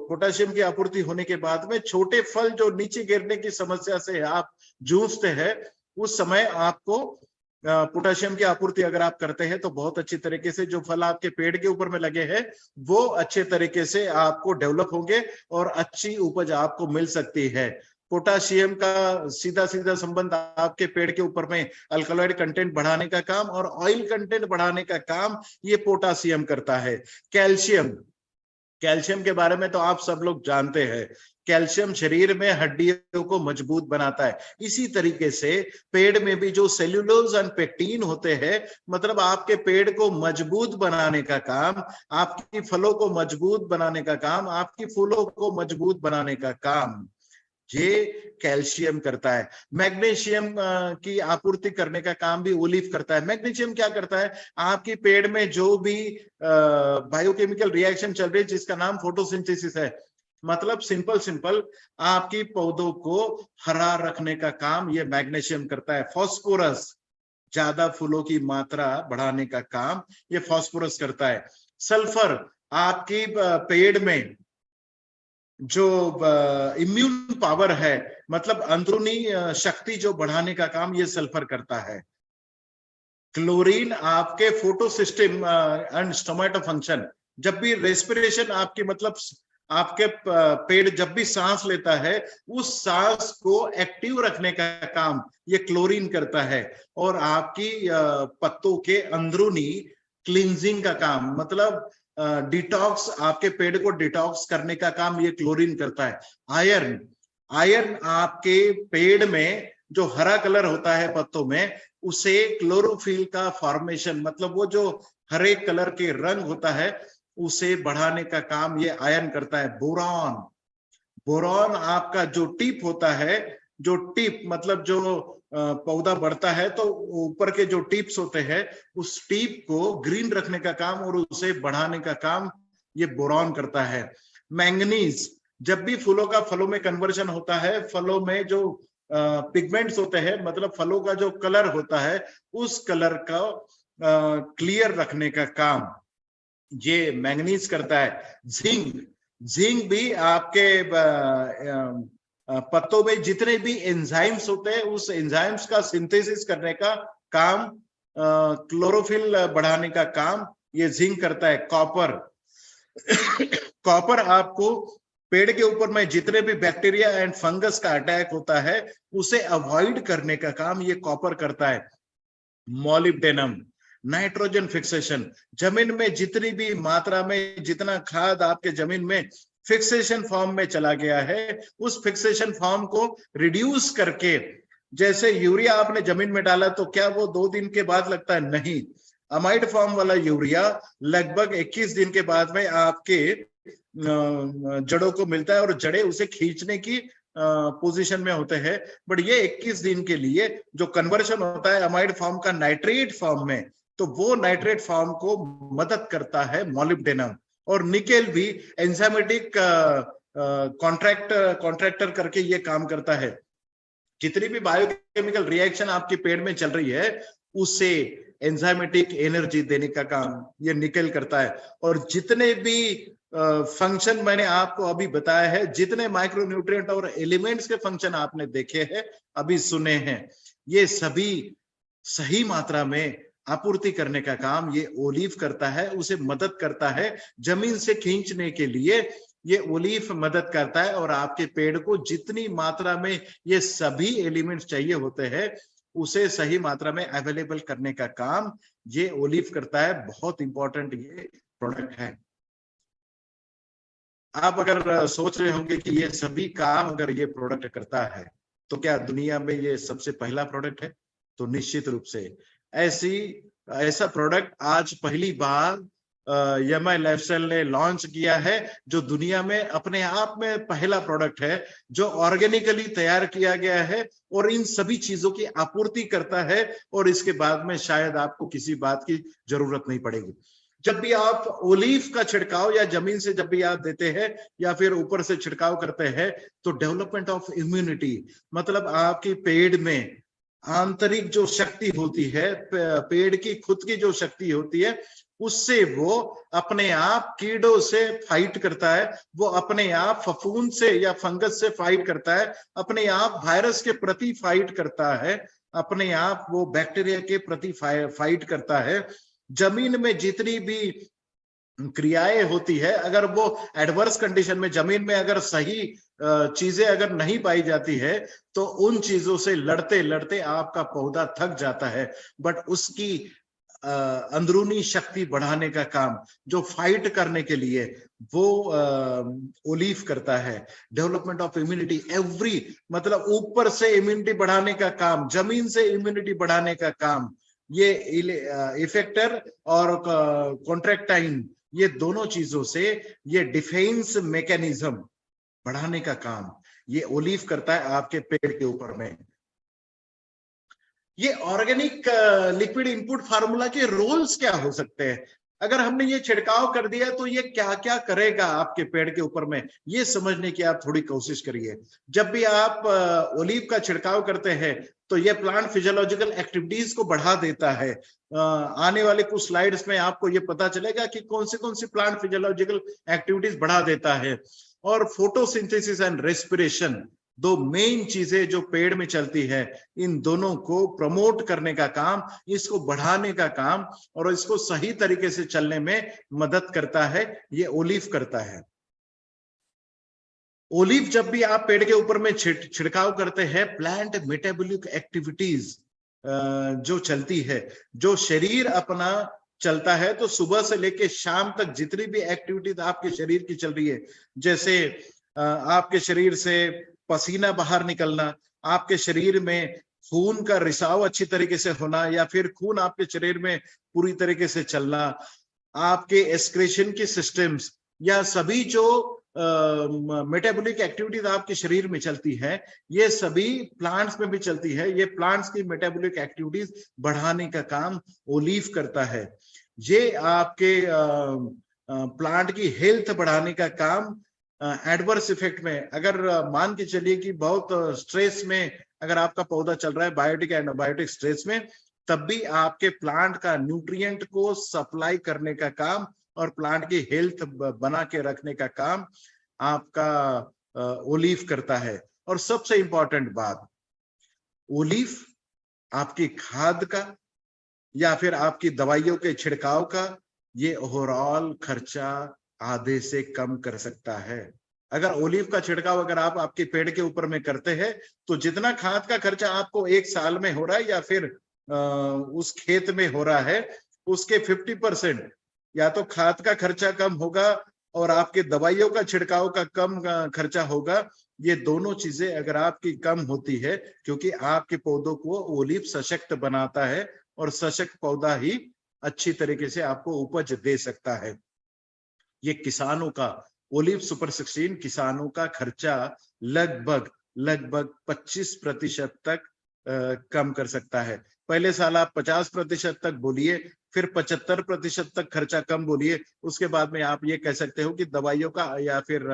पोटाशियम की आपूर्ति होने के बाद में छोटे फल जो नीचे गिरने की समस्या से आप जूझते हैं, उस समय आपको पोटाशियम की आपूर्ति अगर आप करते हैं तो बहुत अच्छी तरीके से जो फल आपके पेड़ के ऊपर में लगे हैं वो अच्छे तरीके से आपको डेवलप होंगे और अच्छी उपज आपको मिल सकती है। पोटाशियम का सीधा सीधा संबंध आपके पेड़ के ऊपर में अल्कलॉइड कंटेंट बढ़ाने का काम और ऑयल कंटेंट बढ़ाने का काम ये पोटाशियम करता है। कैल्शियम के बारे में तो आप सब लोग जानते हैं। कैल्शियम शरीर में हड्डियों को मजबूत बनाता है। इसी तरीके से पेड़ में भी जो सेल्यूलोज एंड पेक्टिन होते हैं, मतलब आपके पेड़ को मजबूत बनाने का काम, आपकी फलों को मजबूत बनाने का काम, आपकी फूलों को मजबूत बनाने का काम ये कैल्शियम करता है। मैग्नीशियम की आपूर्ति करने का काम भी ओलिव करता है। मैग्नीशियम क्या करता है, आपकी पेड़ में जो भी बायोकेमिकल रिएक्शन चल रही है जिसका नाम फोटोसिंथेसिस है, मतलब सिंपल आपकी पौधों को हरा रखने का काम ये मैग्नीशियम करता है। फास्फोरस, ज्यादा फूलों की मात्रा बढ़ाने का काम ये फास्फोरस करता है। सल्फर, आपकी पेड़ में जो इम्यून पावर है, मतलब अंदरूनी शक्ति जो बढ़ाने का काम ये सल्फर करता है। क्लोरीन, आपके फोटो सिस्टम एंड स्टोमेटो फंक्शन, जब भी रेस्पिरेशन आपकी मतलब आपके पेड़ जब भी सांस लेता है उस सांस को एक्टिव रखने का काम ये क्लोरीन करता है। और आपकी पत्तों के अंदरूनी क्लींजिंग का काम, मतलब डिटॉक्स, आपके पेड़ को डिटॉक्स करने का काम ये क्लोरीन करता है। आयरन आपके पेड़ में जो हरा कलर होता है पत्तों में, उसे क्लोरोफिल का फॉर्मेशन, मतलब वो जो हरे कलर के रंग होता है उसे बढ़ाने का काम ये आयरन करता है। बोरॉन आपका जो टिप होता है जो टिप मतलब जो पौधा बढ़ता है तो ऊपर के जो टिप्स होते हैं उस टिप को ग्रीन रखने का काम और उसे बढ़ाने का काम ये बोरॉन करता है। मैंगनीज, जब भी फूलों का फलों में कन्वर्जन होता है, फलों में जो पिगमेंट्स होते हैं मतलब फलों का जो कलर होता है उस कलर का क्लियर रखने का काम ये मैंगनीज करता है। जिंक, जिंक भी आपके पत्तों में जितने भी एंजाइम्स होते हैं उस एंजाइम्स का सिंथेसिस करने का काम, क्लोरोफिल बढ़ाने का काम ये जिंक करता है। कॉपर, कॉपर आपको पेड़ के ऊपर में जितने भी बैक्टीरिया एंड फंगस का अटैक होता है उसे अवॉइड करने का काम ये कॉपर करता है। मॉलिब्डेनम, नाइट्रोजन फिक्सेशन, जमीन में जितनी भी मात्रा में जितना खाद आपके जमीन में फिक्सेशन फॉर्म में चला गया है उस फिक्सेशन फॉर्म को रिड्यूस करके, जैसे यूरिया आपने जमीन में डाला तो क्या वो 2 दिन के बाद लगता है? नहीं, अमाइड फॉर्म वाला यूरिया लगभग 21 दिन के बाद में आपके जड़ों को मिलता है और जड़ें उसे खींचने की पोजीशन में होते हैं। बट ये 21 दिन के लिए जो कन्वर्शन होता है अमाइड फॉर्म का नाइट्रेट फॉर्म में, तो वो नाइट्रेट फॉर्म को मदद करता है मॉलिब्डेनम। और निकेल भी एंजाइमेटिक कॉन्ट्रैक्टर करके ये काम करता है। जितनी भी बायोकेमिकल रिएक्शन आपके पेड़ में चल रही है उसे एंजाइमेटिक एनर्जी देने का काम ये निकेल करता है। और जितने भी फंक्शन मैंने आपको अभी बताया है, जितने माइक्रोन्यूट्रिएंट और एलिमेंट्स के फंक्शन आपने देखे हैं अभी सुने हैं, ये सभी सही मात्रा में आपूर्ति करने का काम ये ओलिव करता है, उसे मदद करता है जमीन से खींचने के लिए ये ओलिव मदद करता है। और आपके पेड़ को जितनी मात्रा में ये सभी एलिमेंट्स चाहिए होते हैं उसे सही मात्रा में अवेलेबल करने का काम ये ओलिव करता है। बहुत इंपॉर्टेंट ये प्रोडक्ट है। आप अगर सोच रहे होंगे कि ये सभी काम अगर ये प्रोडक्ट करता है तो क्या दुनिया में ये सबसे पहला प्रोडक्ट है? तो निश्चित रूप से ऐसा प्रोडक्ट आज पहली बार एमआई लाइफस्टाइल ने लॉन्च किया है, जो दुनिया में अपने आप में पहला प्रोडक्ट है जो ऑर्गेनिकली तैयार किया गया है और इन सभी चीजों की आपूर्ति करता है। और इसके बाद में शायद आपको किसी बात की जरूरत नहीं पड़ेगी। जब भी आप ओलिव का छिड़काव या जमीन से जब भी आप देते हैं या फिर ऊपर से छिड़काव करते हैं तो डेवलपमेंट ऑफ इम्यूनिटी, मतलब आपकी पेड़ में आंतरिक जो शक्ति होती है, पेड़ की खुद की जो शक्ति होती है, उससे वो अपने आप कीड़ों से फाइट करता है, वो अपने आप फफूंद से या फंगस से फाइट करता है, अपने आप वायरस के प्रति फाइट करता है, अपने आप वो बैक्टीरिया के प्रति फाइट करता है। जमीन में जितनी भी क्रियाएं होती है, अगर वो एडवर्स कंडीशन में जमीन में अगर सही चीजें अगर नहीं पाई जाती है तो उन चीजों से लड़ते लड़ते आपका पौधा थक जाता है। बट उसकी अंदरूनी शक्ति बढ़ाने का काम जो फाइट करने के लिए वो ओलिव करता है। डेवलपमेंट ऑफ इम्यूनिटी एवरी, मतलब ऊपर से इम्यूनिटी बढ़ाने का काम, जमीन से इम्यूनिटी बढ़ाने का काम ये इफेक्टर और कॉन्ट्रैक्टाइन, ये दोनों चीजों से ये डिफेंस मैकेनिज्म बढ़ाने का काम ये ओलिव करता है आपके पेड़ के ऊपर में। ये ऑर्गेनिक लिक्विड इनपुट फार्मूला के रोल्स क्या हो सकते हैं? अगर हमने ये छिड़काव कर दिया तो ये क्या क्या करेगा आपके पेड़ के ऊपर में, ये समझने की आप थोड़ी कोशिश करिए। जब भी आप ओलिव का छिड़काव करते हैं तो ये प्लांट फिजियोलॉजिकल एक्टिविटीज को बढ़ा देता है। आने वाले कुछ स्लाइड्स में आपको ये पता चलेगा कि कौन सी प्लांट फिजियोलॉजिकल एक्टिविटीज बढ़ा देता है। और फोटोसिंथेसिस एंड रेस्पिरेशन, दो मेन चीजें जो पेड़ में चलती है, इन दोनों को प्रमोट करने का काम, इसको बढ़ाने का काम और इसको सही तरीके से चलने में मदद करता है, ये ओलिव करता है। ओलिव जब भी आप पेड़ के ऊपर में छिड़काव करते हैं, प्लांट मेटाबॉलिक एक्टिविटीज जो चलती है, जो शरीर अपना चलता है, तो सुबह से लेके शाम तक जितनी भी एक्टिविटीज आपके शरीर की चल रही है, जैसे आपके शरीर से पसीना बाहर निकलना, आपके शरीर में खून का रिसाव अच्छी तरीके से होना या फिर खून आपके शरीर में पूरी तरीके से चलना, आपके एक्सक्रीशन की सिस्टम्स या सभी जो मेटाबॉलिक एक्टिविटीज आपके शरीर में चलती है, ये सभी प्लांट्स में भी चलती है। ये प्लांट्स की मेटाबॉलिक एक्टिविटीज बढ़ाने का काम ओलीव करता है। ये आपके प्लांट की हेल्थ बढ़ाने का काम, एडवर्स इफेक्ट में, अगर मान के चलिए कि बहुत स्ट्रेस में अगर आपका पौधा चल रहा है, बायोटिक एंटीबायोटिक स्ट्रेस में, तब भी आपके प्लांट का न्यूट्रिएंट को सप्लाई करने का काम और प्लांट की हेल्थ बना के रखने का काम आपका ओलीव करता है। और सबसे इंपॉर्टेंट बात, ओलीव आपकी खाद का या फिर आपकी दवाइयों के छिड़काव का ये ओवरऑल खर्चा आधे से कम कर सकता है। अगर ओलीव का छिड़काव अगर आप आपके पेड़ के ऊपर में करते हैं, तो जितना खाद का खर्चा आपको एक साल में हो रहा है या फिर उस खेत में हो रहा है, उसके 50% या तो खाद का खर्चा कम होगा और आपके दवाइयों का छिड़काव का कम खर्चा होगा। ये दोनों चीजें अगर आपकी कम होती है, क्योंकि आपके पौधों को ओलीव सशक्त बनाता है और सशक्त पौधा ही अच्छी तरीके से आपको उपज दे सकता है। ये किसानों का ओलीव सुपर 16 किसानों का खर्चा लगभग 25% तक कम कर सकता है। पहले साल आप 50% तक बोलिए, फिर 75% तक खर्चा कम बोलिए, उसके बाद में आप ये कह सकते हो कि दवाइयों का या फिर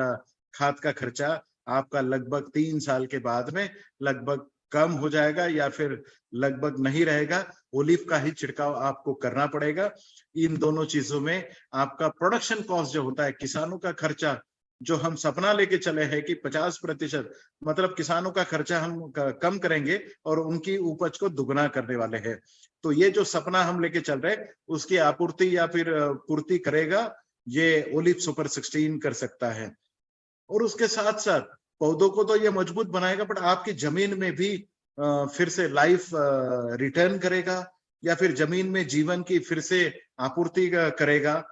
खाद का खर्चा आपका लगभग 3 साल के बाद में लगभग कम हो जाएगा या फिर लगभग नहीं रहेगा। ओलीव का ही छिड़काव आपको करना पड़ेगा। इन दोनों चीजों में आपका प्रोडक्शन कॉस्ट जो होता है, किसानों का खर्चा जो हम सपना लेके चले हैं कि 50%, मतलब किसानों का खर्चा हम कम करेंगे और उनकी उपज को दुगना करने वाले हैं। तो ये जो सपना हम लेके चल रहे हैं, उसकी आपूर्ति या फिर पूर्ति करेगा ये ओलीव सुपर 16 कर सकता है। और उसके साथ साथ पौधों को तो ये मजबूत बनाएगा, बट आपकी जमीन में भी फिर से लाइफ रिटर्न करेगा या फिर जमीन में जीवन की फिर से आपूर्ति करेगा,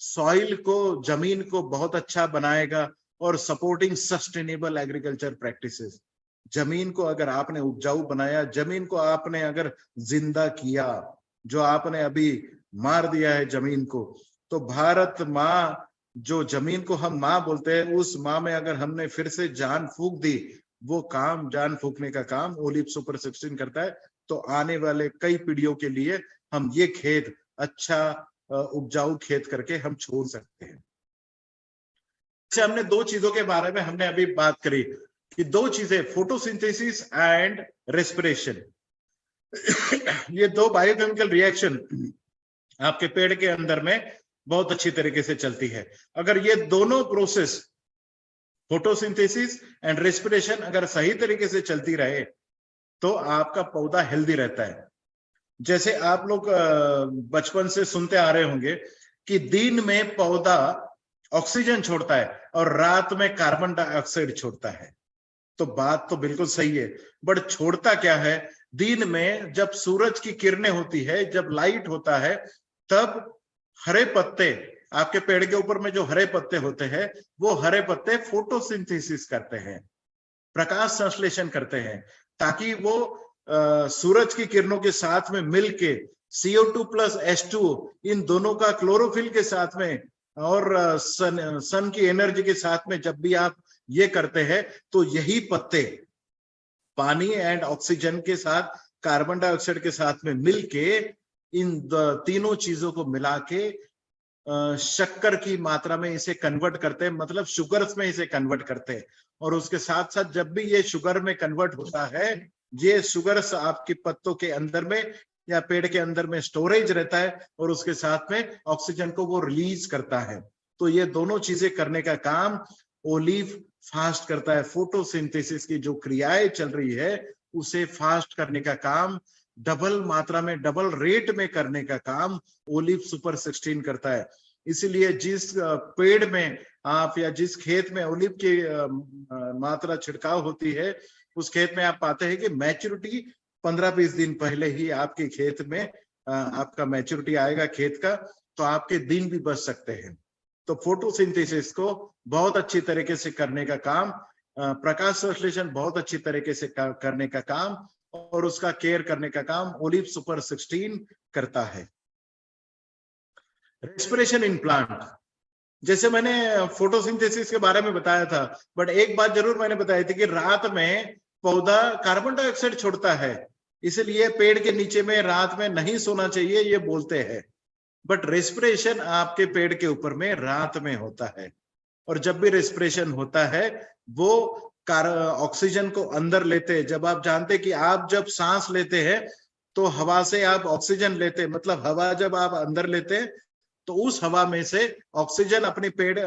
सॉइल को, जमीन को बहुत अच्छा बनाएगा और सपोर्टिंग सस्टेनेबल एग्रीकल्चर प्रैक्टिसेस। जमीन को अगर आपने उपजाऊ बनाया, जमीन को आपने अगर जिंदा किया, जो आपने अभी मार दिया है जमीन को, तो भारत माँ, जो जमीन को हम माँ बोलते हैं, उस माँ में अगर हमने फिर से जान फूंक दी, वो काम, जान फूंकने का काम ओलीव सुपर 16 करता है। तो आने वाले कई पीढ़ियों के लिए हम ये खेत अच्छा उपजाऊ खेत करके हम छोड़ सकते हैं। से हमने दो चीजों के बारे में हमने अभी बात करी कि दो चीजें, फोटोसिंथेसिस एंड रेस्पिरेशन। ये दो बायोकेमिकल रिएक्शन आपके पेड़ के अंदर में बहुत अच्छी तरीके से चलती है। अगर ये दोनों प्रोसेस, फोटोसिंथेसिस एंड रेस्पिरेशन, अगर सही तरीके से चलती रहे तो आपका पौधा हेल्दी रहता है। जैसे आप लोग बचपन से सुनते आ रहे होंगे कि दिन में पौधा ऑक्सीजन छोड़ता है और रात में कार्बन डाइऑक्साइड छोड़ता है। तो बात तो बिल्कुल सही है, बट छोड़ता क्या है? दिन में जब सूरज की किरणें होती है, जब लाइट होता है, तब हरे पत्ते, आपके पेड़ के ऊपर में जो हरे पत्ते होते हैं, वो हरे पत्ते फोटोसिंथेसिस करते हैं, प्रकाश संश्लेषण करते हैं, ताकि वो सूरज की किरणों के साथ में मिलके CO2 प्लस H2O, इन दोनों का क्लोरोफिल के साथ में और सन की एनर्जी के साथ में जब भी आप ये करते हैं, तो यही पत्ते पानी एंड ऑक्सीजन के साथ, कार्बन डाइऑक्साइड के साथ में मिलके इन तीनों चीजों को मिला के शक्कर की मात्रा में इसे कन्वर्ट करते हैं, मतलब शुगर्स में इसे कन्वर्ट करते हैं। और उसके साथ साथ जब भी ये शुगर में कन्वर्ट होता है, ये शुगर्स आपके पत्तों के अंदर में या पेड़ के अंदर में स्टोरेज रहता है और उसके साथ में ऑक्सीजन को वो रिलीज करता है। तो ये दोनों चीजें करने का काम ओलीव फास्ट करता है। फोटोसिंथेसिस की जो क्रियाएं चल रही है, उसे फास्ट करने का काम, डबल मात्रा में, डबल रेट में करने का काम ओलीव सुपर 16 करता है। इसीलिए जिस पेड़ में आप या जिस खेत में ओलीव की मात्रा छिड़काव होती है, उस खेत में आप पाते हैं कि मैच्योरिटी 15-20 दिन पहले ही आपके खेत में आपका मैच्योरिटी आएगा खेत का, तो आपके दिन भी बच सकते हैं। तो फोटोसिंथेसिस को बहुत अच्छी तरीके से करने का काम, प्रकाश संश्लेषण बहुत अच्छी तरीके से करने का काम और उसका केयर करने का काम ओलीव सुपर 16 करता है। रेस्पिरेशन इन प्लांट, जैसे मैंने फोटोसिंथेसिस के बारे में बताया था, बट एक बात जरूर मैंने बताई थी कि रात में पौधा कार्बन डाइऑक्साइड छोड़ता है, इसलिए पेड़ के नीचे में रात में नहीं सोना चाहिए, ये बोलते हैं। बट रेस्पिरेशन आपके पेड़ के ऊपर में रात में होता है, और जब भी रेस्पिरेशन होता है वो ऑक्सीजन को अंदर लेते हैं। जब आप जानते हैं कि आप जब सांस लेते हैं तो हवा से आप ऑक्सीजन लेते हैं, मतलब हवा जब आप अंदर लेते हैं तो उस हवा में से ऑक्सीजन अपने पेड़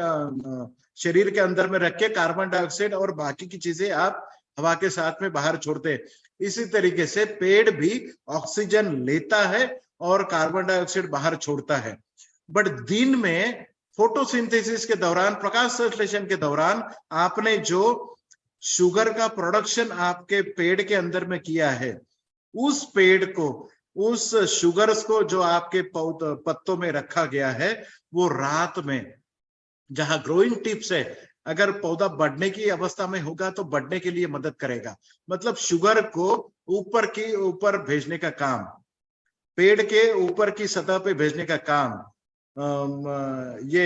शरीर के अंदर में रख के कार्बन डाइऑक्साइड और बाकी की चीजें आप हवा के साथ में बाहर छोड़ते हैं। इसी तरीके से पेड़ भी ऑक्सीजन लेता है और कार्बन डाइऑक्साइड बाहर छोड़ता है। बट दिन में फोटोसिंथेसिस के दौरान, प्रकाश संश्लेषण के दौरान, आपने जो शुगर का प्रोडक्शन आपके पेड़ के अंदर में किया है, उस पेड़ को, उस शुगर्स को जो आपके पत्तों में रखा गया है, वो रात में जहां ग्रोइंग टिप्स है, अगर पौधा बढ़ने की अवस्था में होगा तो बढ़ने के लिए मदद करेगा। मतलब शुगर को ऊपर भेजने का काम, पेड़ के ऊपर की सतह पे भेजने का काम ये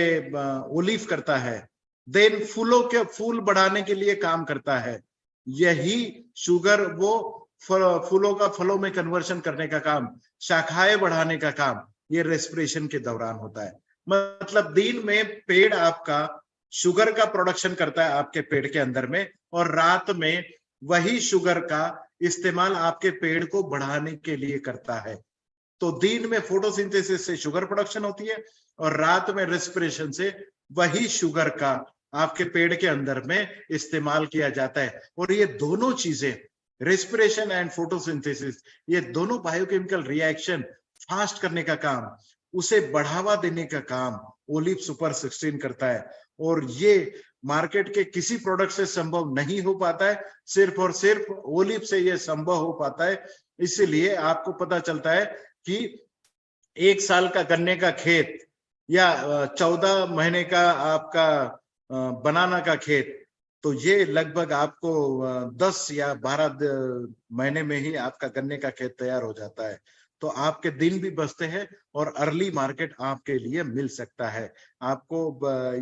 ओलीव करता है। देन फूल बढ़ाने के लिए काम करता है। यही शुगर वो फूलों का फलों में कन्वर्शन करने का काम, शाखाएं बढ़ाने का काम, ये रेस्पिरेशन के दौरान होता है। मतलब दिन में पेड़ आपका शुगर का प्रोडक्शन करता है आपके पेड़ के अंदर में, और रात में वही शुगर का इस्तेमाल आपके पेड़ को बढ़ाने के लिए करता है। तो दिन में फोटोसिंथेसिस से शुगर प्रोडक्शन होती है और रात में रेस्पिरेशन से वही शुगर का आपके पेड़ के अंदर में इस्तेमाल किया जाता है। और ये दोनों चीजें, रेस्पिरेशन एंड फोटोसिंथेसिस, ये दोनों बायोकेमिकल रिएक्शन फास्ट करने का काम, उसे बढ़ावा देने का काम ओलिव सुपर 16 करता है। और ये मार्केट के किसी प्रोडक्ट से संभव नहीं हो पाता है, सिर्फ और सिर्फ ओलिव से ये संभव हो पाता है। इसीलिए आपको पता चलता है कि 1 साल का गन्ने का खेत या 14 महीने का आपका बनाना का खेत, तो ये लगभग आपको 10 या 12 महीने में ही आपका गन्ने का खेत तैयार हो जाता है। तो आपके दिन भी बचते हैं और अर्ली मार्केट आपके लिए मिल सकता है। आपको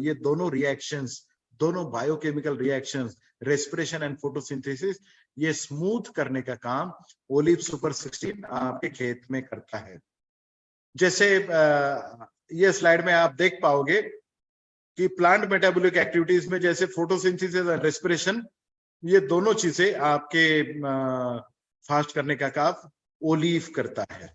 ये दोनों रिएक्शंस, दोनों biochemical reactions, respiration and photosynthesis, ये स्मूथ करने का काम ओलिव सुपर 16 आपके खेत में करता है। जैसे ये स्लाइड में आप देख पाओगे कि प्लांट मेटाबॉलिक एक्टिविटीज में जैसे फोटोसिंथेसिस और रेस्पिरेशन, ये दोनों चीजें आपके फास्ट करने का काम ओलिव करता है।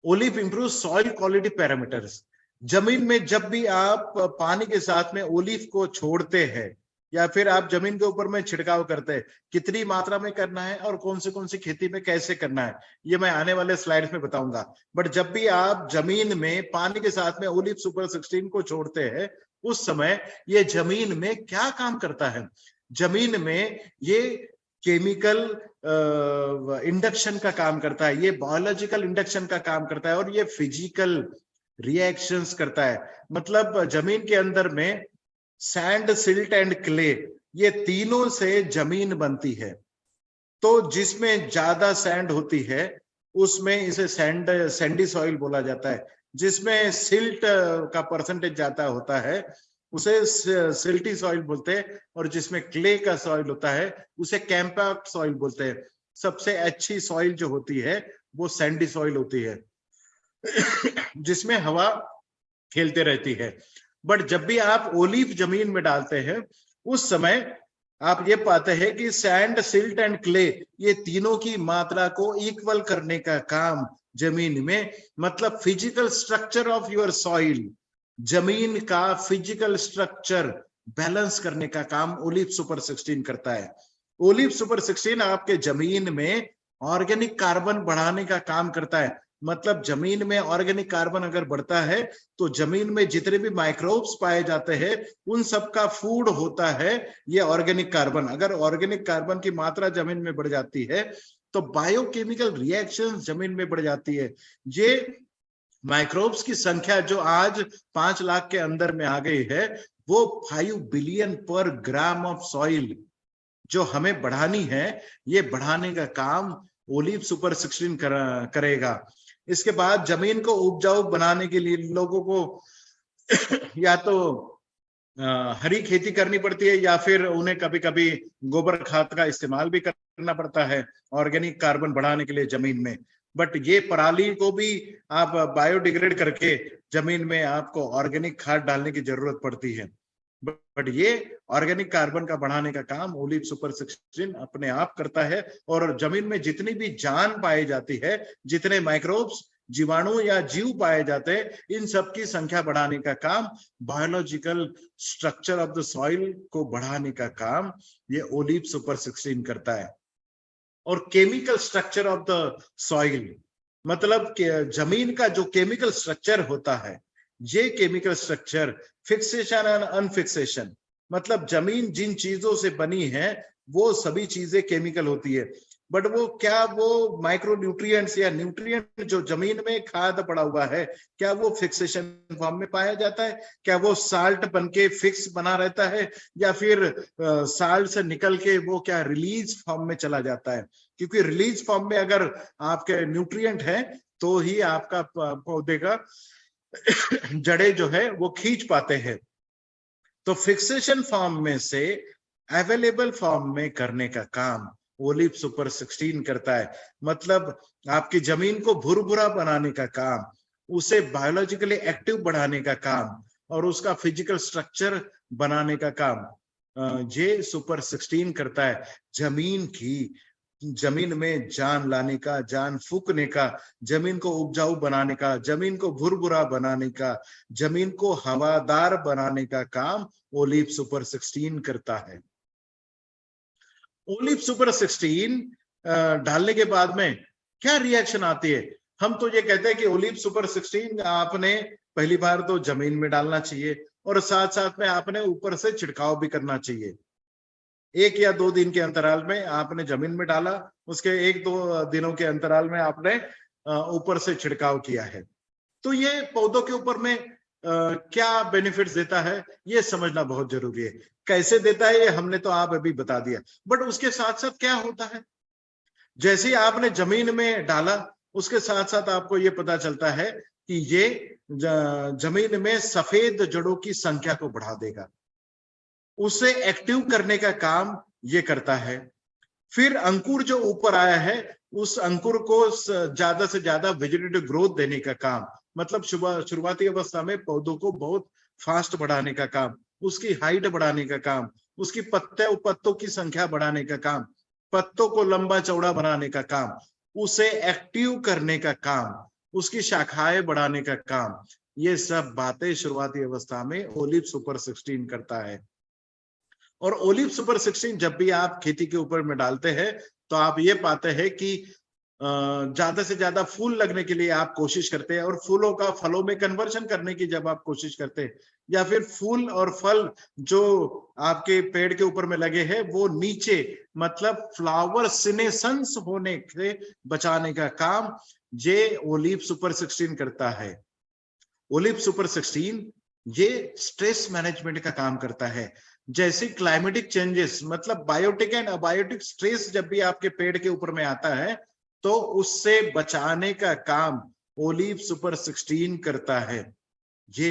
Olive improve soil quality parameters. जमीन में जब भी आप पानी के साथ में ओलिव को छोड़ते हैं या फिर आप जमीन के ऊपर में छिड़काव करते हैं, कितनी मात्रा में करना है और कौन सी खेती में कैसे करना है, ये मैं आने वाले स्लाइड्स में बताऊंगा। बट जब भी आप जमीन में पानी के साथ में ओलिव सुपर 16 को छोड़ते हैं, उस समय ये जमीन में क्या काम करता है? जमीन में ये केमिकल इंडक्शन का काम करता है, ये बायोलॉजिकल इंडक्शन का काम करता है और ये फिजिकल रिएक्शंस करता है। मतलब जमीन के अंदर में सैंड, सिल्ट एंड क्ले, ये तीनों से जमीन बनती है। तो जिसमें ज्यादा सैंड होती है उसमें इसे सैंडी सॉइल बोला जाता है। जिसमें सिल्ट का परसेंटेज ज्यादा होता है उसे सिल्टी सॉइल बोलते हैं, और जिसमें क्ले का सॉइल होता है उसे कैंपैक्ट सॉइल बोलते हैं। सबसे अच्छी सॉइल जो होती है वो सैंडी सॉइल होती है जिसमें हवा खेलते रहती है। बट जब भी आप ओलिव जमीन में डालते हैं उस समय आप ये पाते हैं कि सैंड, सिल्ट एंड क्ले, ये तीनों की मात्रा को इक्वल करने का काम जमीन में, मतलब physical structure of your soil, जमीन का फिजिकल स्ट्रक्चर बैलेंस करने का काम ओलिव सुपर 16 करता है। ओलिव सुपर 16 आपके जमीन में ऑर्गेनिक कार्बन बढ़ाने का काम करता है। मतलब जमीन में ऑर्गेनिक कार्बन अगर बढ़ता है तो जमीन में जितने भी माइक्रोब्स पाए जाते हैं उन सब का फूड होता है ये ऑर्गेनिक कार्बन। अगर ऑर्गेनिक कार्बन की मात्रा जमीन में बढ़ जाती है तो बायोकेमिकल रिएक्शंस जमीन में बढ़ जाती है। ये माइक्रोब्स की संख्या जो आज 5 लाख के अंदर में आ गई है, वो 5 बिलियन पर ग्राम ऑफ सॉइल जो हमें बढ़ानी है, ये बढ़ाने का काम ओलिव सुपर 16 करेगा। इसके बाद जमीन को उपजाऊ बनाने के लिए लोगों को या तो हरी खेती करनी पड़ती है या फिर उन्हें कभी कभी गोबर खाद का इस्तेमाल भी करना पड़ता है ऑर्गेनिक कार्बन बढ़ाने के लिए जमीन में। बट ये पराली को भी आप बायोडिग्रेड करके जमीन में आपको ऑर्गेनिक खाद डालने की जरूरत पड़ती है। बट ये ऑर्गेनिक कार्बन का बढ़ाने का काम ओलिव सुपर 16 अपने आप करता है। और जमीन में जितनी भी जान पाई जाती है, जितने माइक्रोब्स, जीवाणु या जीव पाए जाते हैं, इन सब की संख्या बढ़ाने का काम, biological structure of the soil को बढ़ाने का काम ये ओलिव सुपर 16 करता है। और chemical structure of the soil, मतलब जमीन का जो केमिकल स्ट्रक्चर होता है, ये केमिकल स्ट्रक्चर फिक्सेशन एंड अनफिक्सेशन, मतलब जमीन जिन चीजों से बनी है वो सभी चीजें केमिकल होती है। बट वो क्या, वो माइक्रो न्यूट्रिएंट्स या न्यूट्रिएंट जो जमीन में खाद पड़ा हुआ है, क्या वो फिक्सेशन फॉर्म में पाया जाता है? क्या वो साल्ट बन के फिक्स बना रहता है, या फिर साल्ट से निकल के वो क्या रिलीज फॉर्म में चला जाता है? क्योंकि रिलीज फॉर्म में अगर आपके न्यूट्रिएंट है तो ही आपका पौधे का जड़े जो है वो खींच पाते हैं। तो फिक्सेशन फॉर्म में से अवेलेबल फॉर्म में करने का काम ओलिव सुपर 16 करता है। मतलब आपकी जमीन को भुरभुरा बनाने का काम, उसे बायोलॉजिकली एक्टिव बढ़ाने का काम और उसका फिजिकल स्ट्रक्चर बनाने का काम ये सुपर 16 करता है। जमीन में जान लाने का, जान फूकने का, जमीन को उपजाऊ बनाने का, जमीन को भुरभुरा बनाने का, जमीन को हवादार बनाने का काम ओलिव सुपर 16 करता है। ओलिव सुपर 16 डालने के बाद में क्या रिएक्शन आती है? हम तो ये कहते हैं कि ओलिव सुपर 16 आपने पहली बार तो जमीन में डालना चाहिए और साथ साथ में आपने ऊपर से छिड़काव भी करना चाहिए। 1 या 2 दिन के अंतराल में आपने जमीन में डाला, उसके 1-2 दिनों के अंतराल में आपने ऊपर से छिड़काव किया है। तो ये पौधों के ऊपर में क्या बेनिफिट्स देता है ये समझना बहुत जरूरी है। कैसे देता है ये हमने तो आप अभी बता दिया, बट उसके साथ साथ क्या होता है, जैसे ही आपने जमीन में डाला उसके साथ साथ आपको ये पता चलता है कि ये जमीन में सफेद जड़ों की संख्या को बढ़ा देगा, उसे एक्टिव करने का काम ये करता है। फिर अंकुर जो ऊपर आया है उस अंकुर को ज्यादा से ज्यादा वेजिटेटिव ग्रोथ देने का काम, मतलब शुरुआती अवस्था में पौधों को बहुत फास्ट बढ़ाने का काम, उसकी हाइट बढ़ाने का काम, उसकी पत्तों की संख्या बढ़ाने का काम, पत्तों को लंबा चौड़ा बनाने का काम, उसे एक्टिव करने का काम, उसकी शाखाएं बढ़ाने का काम, ये सब बातें शुरुआती अवस्था में ओलिव सुपर 16 करता है। और ओलिव सुपर 16 जब भी आप खेती के ऊपर में डालते हैं तो आप ये पाते हैं कि ज्यादा से ज्यादा फूल लगने के लिए आप कोशिश करते हैं और फूलों का फलों में कन्वर्जन करने की जब आप कोशिश करते हैं, या फिर फूल और फल जो आपके पेड़ के ऊपर में लगे हैं वो नीचे, मतलब फ्लावर सिनेसेंस होने से बचाने का काम ये ओलिव सुपर 16 करता है। ओलिव सुपर 16 ये स्ट्रेस मैनेजमेंट का काम करता है। जैसे क्लाइमेटिक चेंजेस, मतलब बायोटिक एंड अबायोटिक स्ट्रेस जब भी आपके पेड़ के ऊपर में आता है तो उससे बचाने का काम ओलिव सुपर 16 करता है। ये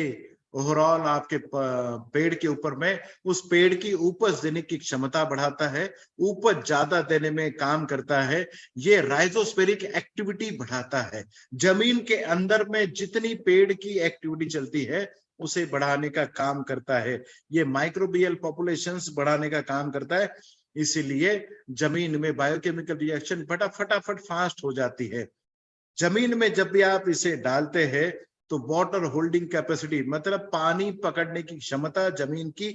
ओवरऑल आपके पेड़ के ऊपर में उस पेड़ की उपज देने की क्षमता बढ़ाता है, उपज ज्यादा देने में काम करता है। ये राइजोस्फेरिक एक्टिविटी बढ़ाता है, जमीन के अंदर में जितनी पेड़ की एक्टिविटी चलती है उसे बढ़ाने का काम करता है। ये माइक्रोबियल पॉपुलेशंस बढ़ाने का काम करता है, इसीलिए जमीन में बायोकेमिकल रिएक्शन फटाफट फास्ट हो जाती है। जमीन में जब भी आप इसे डालते हैं तो वाटर होल्डिंग कैपेसिटी, मतलब पानी पकड़ने की क्षमता जमीन की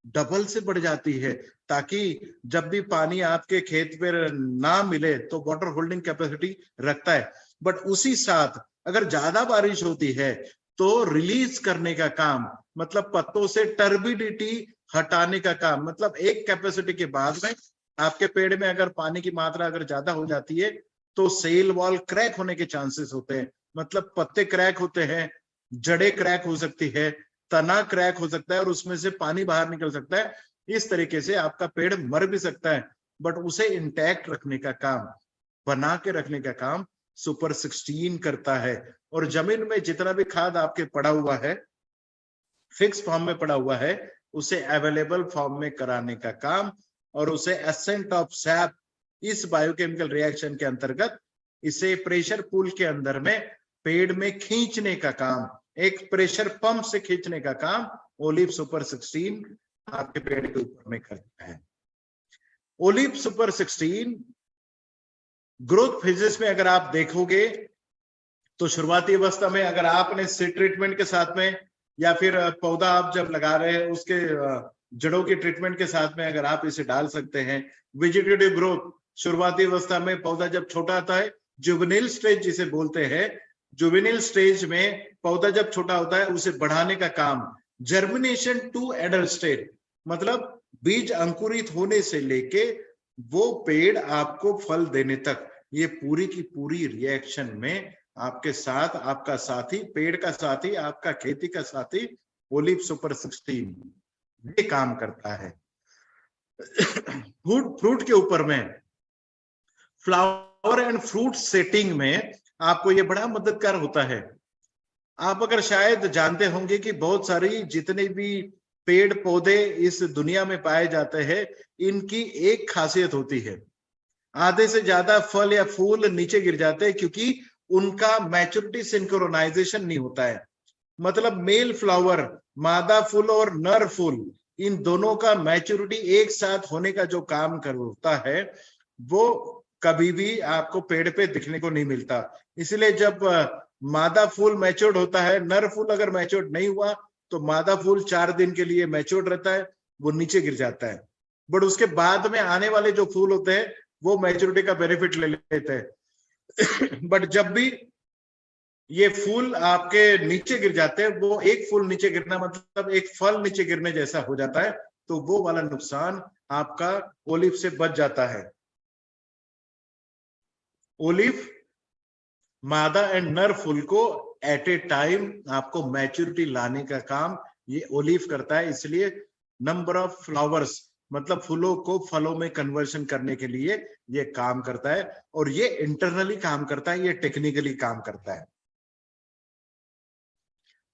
डबल से बढ़ जाती है, ताकि जब भी पानी आपके खेत पर ना मिले तो वाटर होल्डिंग कैपेसिटी रखता है। बट उसी साथ अगर ज्यादा बारिश होती है तो रिलीज करने का काम, मतलब पत्तों से टर्बिडिटी हटाने का काम, मतलब एक कैपेसिटी के बाद में आपके पेड़ में अगर पानी की मात्रा अगर ज्यादा हो जाती है तो सेल वॉल क्रैक होने के चांसेस होते हैं, मतलब पत्ते क्रैक होते हैं, जड़ें क्रैक हो सकती है, तना क्रैक हो सकता है और उसमें से पानी बाहर निकल सकता है। इस तरीके से आपका पेड़ मर भी सकता है, बट उसे इंटैक्ट रखने का काम, बना के रखने का काम सुपर 16 करता है। और जमीन में जितना भी खाद आपके पड़ा हुआ है फिक्स फॉर्म में पड़ा हुआ है उसे अवेलेबल फॉर्म में कराने का काम, और उसे एसेंट ऑफ सैप इस बायोकेमिकल रिएक्शन के अंतर्गत इसे प्रेशर पूल के अंदर में पेड़ में खींचने का काम, एक प्रेशर पंप से खींचने का काम ओलिव सुपर 16 आपके पेड़ के ऊपर में करता है। ओलिव सुपर 16 ग्रोथ फेजेस में अगर आप देखोगे तो शुरुआती अवस्था में अगर आपने सीड ट्रीटमेंट के साथ में या फिर पौधा आप जब लगा रहे हैं उसके जड़ों के ट्रीटमेंट के साथ में अगर आप इसे डाल सकते हैं। वेजिटेटिव ग्रोथ शुरुआती अवस्था में पौधा जब छोटा आता है, जुवेनिल स्टेज जिसे बोलते हैं, जुवेनिल स्टेज में पौधा जब छोटा होता है उसे बढ़ाने का काम। जर्मिनेशन टू एडल्ट स्टेज मतलब बीज अंकुरित होने से लेके वो पेड़ आपको फल देने तक, ये पूरी की पूरी रिएक्शन में आपके साथ आपका साथी, पेड़ का साथी, आपका खेती का साथी ओलिव सुपर 16 ये काम करता है। फ्रूट के ऊपर में फ्लावर एंड फ्रूट सेटिंग में आपको ये बड़ा मददगार होता है। आप अगर शायद जानते होंगे कि बहुत सारी जितने भी पेड़ पौधे इस दुनिया में पाए जाते हैं, इनकी एक खासियत होती है, आधे से ज्यादा फल या फूल नीचे गिर जाते हैं क्योंकि उनका मैच्योरिटी सिंक्रोनाइजेशन नहीं होता है। मतलब मेल फ्लावर, मादा फूल और नर फूल, इन दोनों का मैच्योरिटी एक साथ होने का जो काम करता है वो कभी भी आपको पेड़ पे दिखने को नहीं मिलता। इसलिए जब मादा फूल मैच्योर्ड होता है, नर फूल अगर मैच्योर्ड नहीं हुआ तो मादा फूल 4 दिन के लिए मैच्योर्ड रहता है, वो नीचे गिर जाता है। बट उसके बाद में आने वाले जो फूल होते हैं वो मैच्योरिटी का बेनिफिट ले लेते हैं। बट जब भी ये फूल आपके नीचे गिर जाते हैं, वो एक फूल नीचे गिरना मतलब एक फल नीचे गिरने जैसा हो जाता है, तो वो वाला नुकसान आपका ओलिव से बच जाता है। ओलिव मादा एंड नर फूल को एट ए टाइम आपको मैच्योरिटी लाने का काम ये ओलिव करता है। इसलिए नंबर ऑफ फ्लावर्स मतलब फूलों को फलों में कन्वर्शन करने के लिए ये काम करता है, और ये इंटरनली काम करता है, ये टेक्निकली काम करता है।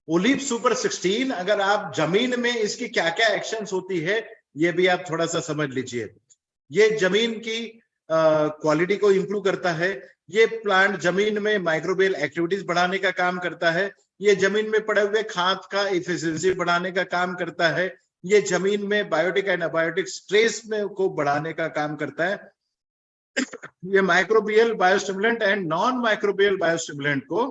ओलिव सुपर 16 अगर आप जमीन में इसकी क्या क्या एक्शंस होती है ये भी आप थोड़ा सा समझ लीजिए। ये जमीन की क्वालिटी को इंप्रूव करता है, ये प्लांट जमीन में माइक्रोबियल एक्टिविटीज बढ़ाने का काम करता है, ये जमीन में पड़े हुए खाद का इफिशिएंसी बढ़ाने का काम करता है, ये जमीन में बायोटिक एंड अबायोटिक स्ट्रेस में को बढ़ाने का काम करता है। ये microbial biostimulant and non microbial biostimulant को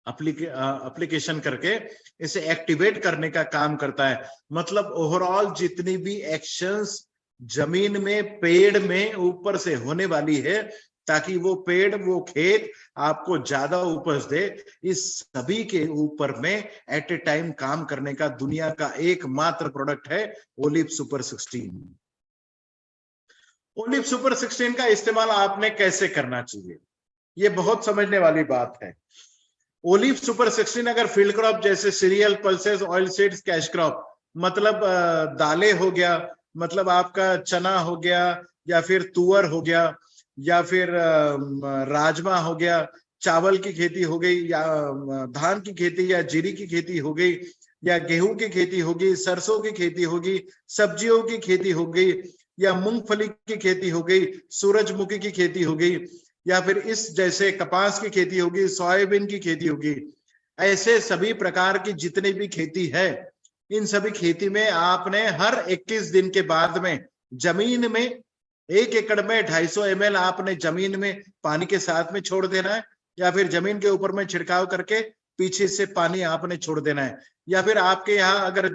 एप्लीकेशन करके इसे एक्टिवेट करने का काम करता है। मतलब ओवरऑल जितनी भी एक्शंस जमीन में पेड़ में ऊपर से होने वाली है ताकि वो पेड़ वो खेत आपको ज्यादा उपज दे, इस सभी के ऊपर में एट ए टाइम काम करने का दुनिया का एकमात्र प्रोडक्ट है ओलिव सुपर 16। ओलिव सुपर 16 का इस्तेमाल आपने कैसे करना चाहिए, ये बहुत समझने वाली बात है। ओलिव सुपर 16 अगर फील्ड क्रॉप जैसे serial, pulses, oil seeds, cash crop मतलब दालें हो गया, मतलब आपका चना हो गया या फिर तुअर हो गया या फिर राजमा हो गया, चावल की खेती हो गई या धान की खेती या जीरी की खेती हो गई या गेहूं की खेती होगी, सरसों की खेती होगी, सब्जियों की खेती हो गई या मूंगफली की खेती हो गई, सूरजमुखी की खेती हो गई या फिर इस जैसे कपास की खेती होगी, सोयाबीन की खेती होगी। ऐसे सभी प्रकार की जितनी भी खेती है, इन सभी खेती में आपने हर 21 दिन के बाद में जमीन में 1 एकड़ में 250 ml आपने जमीन में पानी के साथ में छोड़ देना है, या फिर जमीन के ऊपर में छिड़काव करके पीछे से पानी आपने छोड़ देना है, या फिर आपके यहाँ अगर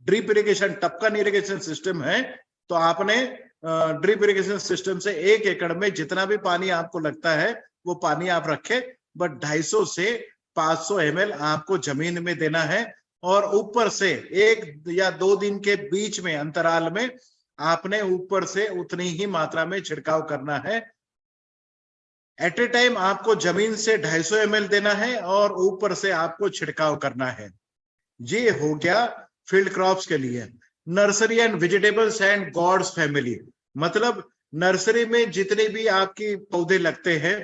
ड्रिप इरिगेशन, टपकन इरिगेशन सिस्टम है तो आपने ड्रिप इरिगेशन सिस्टम से 1 एकड़ में जितना भी पानी आपको लगता है वो पानी आप रखे, बट 250 से 500 ml आपको जमीन में देना है, और ऊपर से 1 या 2 दिन के बीच में अंतराल में आपने ऊपर से उतनी ही मात्रा में छिड़काव करना है। एट ए टाइम आपको जमीन से 250 ml देना है और ऊपर से आपको छिड़काव करना है। ये हो गया फील्ड क्रॉप्स के लिए। Nursery and vegetables and gods family मतलब नर्सरी में जितने भी आपकी पौधे लगते हैं,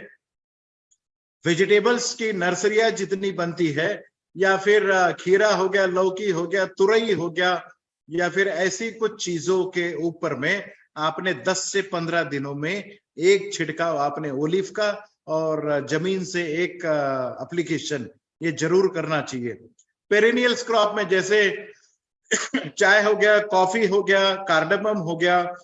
वेजिटेबल्स की नर्सरियां जितनी बनती है, या फिर खीरा हो गया, लौकी हो गया, तुरई हो गया, या फिर ऐसी कुछ चीजों के ऊपर में आपने 10 से 15 दिनों में एक छिड़काव आपने ओलिव का और जमीन से एक एप्लीकेशन ये जरूर करना चाहिए। पेरिनियल्स क्रॉप में जैसे चाय हो गया, कॉफी हो गया, कार्डमम हो गया,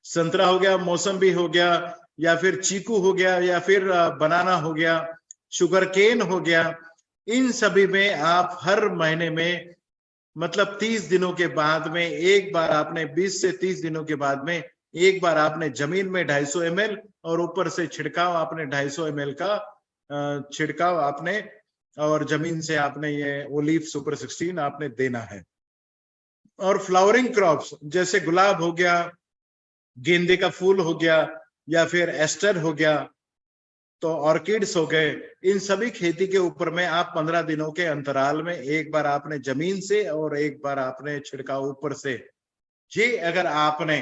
संतरा हो गया, मौसम्बी हो गया, या फिर चीकू हो गया, या फिर बनाना हो गया, शुगर केन हो गया, इन सभी में आप हर महीने में मतलब 30 दिनों के बाद में एक बार आपने 20 से 30 दिनों के बाद में एक बार आपने जमीन में 250 ml और ऊपर से छिड़काव आपने 250 ml का छिड़काव आपने और जमीन से आपने ये ओलिव सुपर 16 आपने देना है। और फ्लावरिंग क्रॉप्स जैसे गुलाब हो गया, गेंदे का फूल हो गया, या फिर एस्टर हो गया, तो ऑर्किड्स हो गए, इन सभी खेती के ऊपर में आप 15 दिनों के अंतराल में एक बार आपने जमीन से और एक बार आपने छिड़काव ऊपर से। ये अगर आपने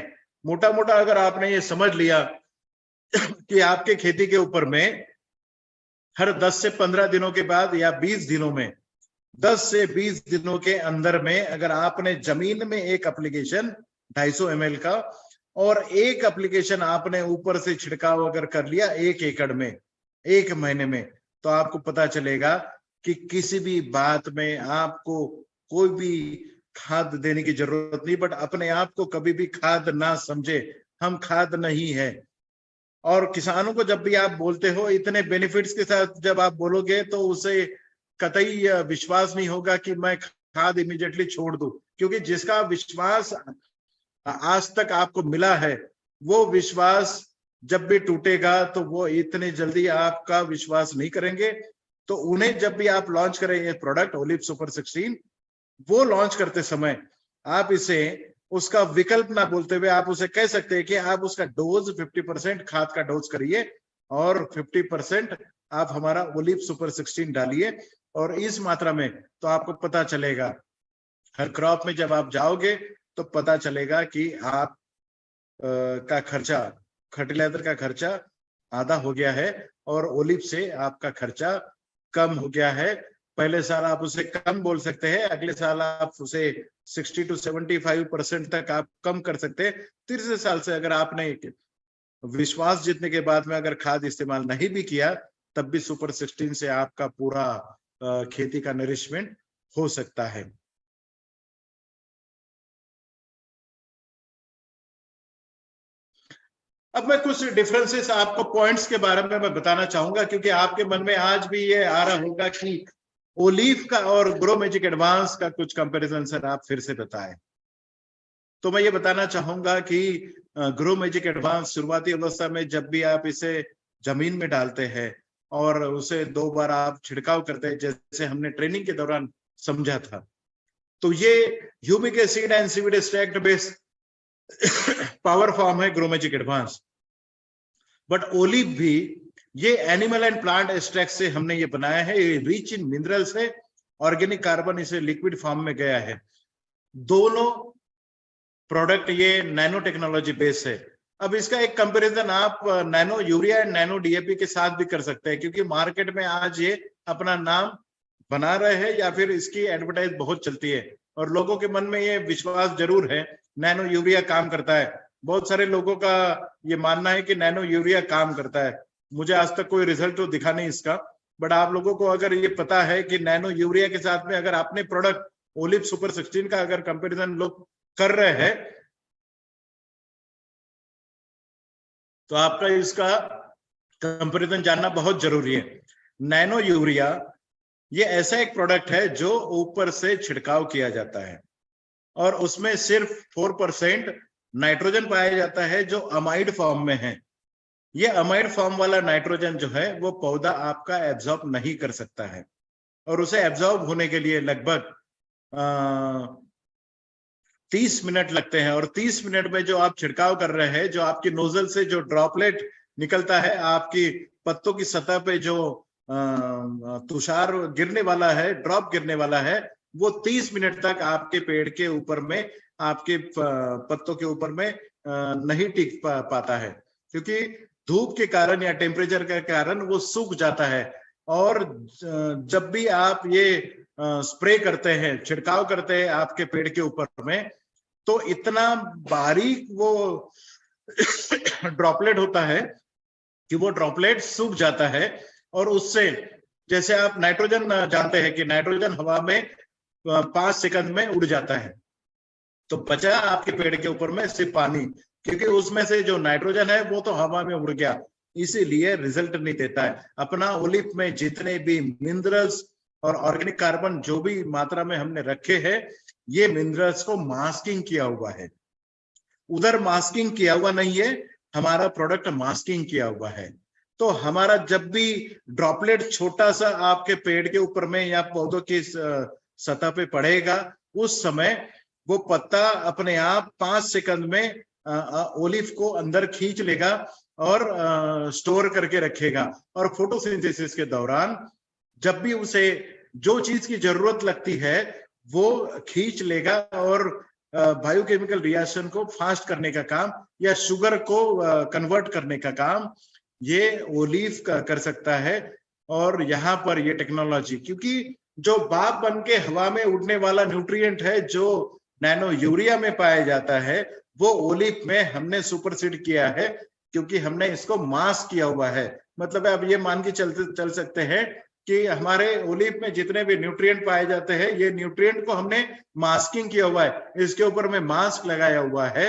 मोटा मोटा अगर आपने ये समझ लिया कि आपके खेती के ऊपर में हर 10 से 15 दिनों के बाद या 20 दिनों में 10 से 20 दिनों के अंदर में अगर आपने जमीन में एक एप्लीकेशन 250 ml का और एक एप्लीकेशन आपने ऊपर से छिड़काव अगर कर लिया 1 एकड़ में 1 महीने में, तो आपको पता चलेगा कि किसी भी बात में आपको कोई भी खाद देने की जरूरत नहीं। बट अपने आप को कभी भी खाद ना समझे, हम खाद नहीं है। और किसानों को जब भी आप बोलते हो इतने बेनिफिट्स के साथ जब आप बोलोगे तो उसे कतई विश्वास नहीं होगा कि मैं खाद इमीडिएटली छोड़ दूं, क्योंकि जिसका विश्वास आज तक आपको मिला है वो विश्वास जब भी टूटेगा तो वो इतने जल्दी आपका विश्वास नहीं करेंगे। तो उन्हें जब भी आप लॉन्च करें ये प्रोडक्ट ओलिव सुपर 16, वो लॉन्च करते समय आप इसे उसका विकल्प ना बोलते हुए आप उसे कह सकते हैं कि आप उसका डोज 50% खाद का डोज करिए और 50% आप हमारा ओलिव सुपर 16 डालिए। और इस मात्रा में तो आपको पता चलेगा, हर क्रॉप में जब आप जाओगे तो पता चलेगा कि आप का खर्चा, फर्टिलाइजर का खर्चा आधा हो गया है और ओलिव से आपका खर्चा कम हो गया है। पहले साल आप उसे कम बोल सकते हैं, अगले साल आप उसे 60 to 75% तक आप कम कर सकते हैं। तीसरे साल से अगर आपने विश्वास जीतने के बाद में अगर खाद इस्तेमाल नहीं भी किया तब भी सुपर 16 से आपका पूरा खेती का नरिशमेंट हो सकता है। अब मैं कुछ डिफरेंसेस आपको पॉइंट्स के बारे में मैं बताना चाहूंगा, क्योंकि आपके मन में आज भी ये आ रहा होगा कि ओलिव का और ग्रो मैजिक एडवांस का कुछ कंपैरिजन सर आप फिर से बताएं। तो मैं ये बताना चाहूंगा कि ग्रो मैजिक एडवांस शुरुआती अवस्था में जब भी आप इसे जमीन में डालते हैं और उसे 2 बार आप छिड़काव करते हैं जैसे हमने ट्रेनिंग के दौरान समझा था, तो ये humic acid and seaweed extract based power form है grow magic advance. But olive भी ये एनिमल एंड प्लांट एक्सट्रैक्ट से हमने ये बनाया है, ये रिच इन मिनरल्स है, ऑर्गेनिक कार्बन इसे लिक्विड फॉर्म में गया है। दोनों प्रोडक्ट ये नैनो टेक्नोलॉजी बेस है। अब इसका एक कंपैरिजन आप nano urea and nano DAP के साथ भी कर सकते हैं, क्योंकि मार्केट में आज ये अपना नाम बना रहे हैं या फिर इसकी एडवर्टाइज बहुत चलती है और लोगों के मन में ये विश्वास जरूर है नैनो यूरिया काम करता है। बहुत सारे लोगों का ये मानना है कि नैनो यूरिया काम करता है। मुझे आज तक कोई रिजल्ट तो दिखा नहीं इसका, बट आप लोगों को अगर ये पता है कि नैनो यूरिया के साथ में अगर आपने प्रोडक्ट ओलिव सुपर 16 का अगर कंपैरिजन लोग कर रहे हैं तो आपका इसका कंपैरिजन जानना बहुत जरूरी है। नैनो यूरिया ये ऐसा एक प्रोडक्ट है जो ऊपर से छिड़काव किया जाता है और उसमें सिर्फ 4% नाइट्रोजन पाया जाता है जो अमाइड फॉर्म में है। ये अमाइड फॉर्म वाला नाइट्रोजन जो है वो पौधा आपका एब्जॉर्ब नहीं कर सकता है और उसे एब्जॉर्ब होने के लिए लगभग 30 मिनट लगते हैं। और 30 मिनट में जो आप छिड़काव कर रहे हैं, जो आपकी नोजल से जो ड्रॉपलेट निकलता है, आपकी पत्तों की सतह पे जो तुषार गिरने वाला है, ड्रॉप गिरने वाला है, वो 30 मिनट तक आपके पेड़ के ऊपर में, आपके पत्तों के ऊपर में नहीं टिक पाता है, क्योंकि धूप के कारण या टेम्परेचर के कारण वो सूख जाता है। और जब भी आप ये स्प्रे करते हैं, छिड़काव करते हैं आपके पेड़ के ऊपर में, तो इतना बारीक वो ड्रॉपलेट होता है कि वो ड्रॉपलेट सूख जाता है, और उससे, जैसे आप नाइट्रोजन जानते हैं कि नाइट्रोजन हवा में 5 सेकंड में उड़ जाता है, तो बचा आपके पेड़ के ऊपर में सिर्फ पानी, क्योंकि उसमें से जो नाइट्रोजन है वो तो हवा में उड़ गया, इसीलिए रिजल्ट नहीं देता है। अपना ओलिव में जितने भी मिनरल्स और ऑर्गेनिक कार्बन जो भी मात्रा में हमने रखे हैं, ये मिनरल्स को मास्किंग किया हुआ है। उधर मास्किंग किया हुआ नहीं है, हमारा प्रोडक्ट मास्किंग किया हुआ है। तो हमारा जब भी ड्रॉपलेट छोटा सा आपके पेड़ के ऊपर में या पौधों की सतह पे पड़ेगा, उस समय वो पत्ता अपने आप 5 सेकंड में ओलिव को अंदर खींच लेगा और स्टोर करके रखेगा। और फोटोसिंथेसिस के दौरान जब भी उसे जो चीज की जरूरत लगती है वो खींच लेगा, और बायोकेमिकल रिएक्शन को फास्ट करने का काम या शुगर को कन्वर्ट करने का काम ये ओलिव कर सकता है। और यहाँ पर ये टेक्नोलॉजी, क्योंकि जो भाप बन के हवा में उड़ने वाला न्यूट्रिएंट है जो नैनो यूरिया में पाया जाता है, वो ओलिव में हमने सुपरसीड किया है, क्योंकि हमने इसको मास्क किया हुआ है। मतलब आप ये मान के चल सकते हैं कि हमारे ओलिव में जितने भी न्यूट्रिएंट पाए जाते हैं, ये न्यूट्रिएंट को हमने मास्किंग किया हुआ है, इसके ऊपर में मास्क लगाया हुआ है।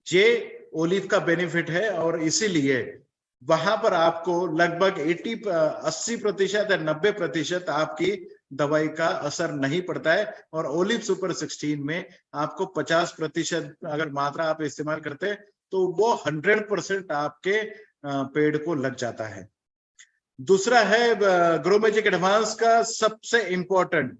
ये ओलिव का बेनिफिट है, और इसीलिए वहां पर आपको लगभग 80% या 90% आपकी दवाई का असर नहीं पड़ता है। और ओलिव सुपर 16 में आपको 50% अगर मात्रा आप इस्तेमाल करते हैं तो वो 100% आपके पेड़ को लग जाता है। दूसरा है ग्रोमैजिक एडवांस का सबसे इंपॉर्टेंट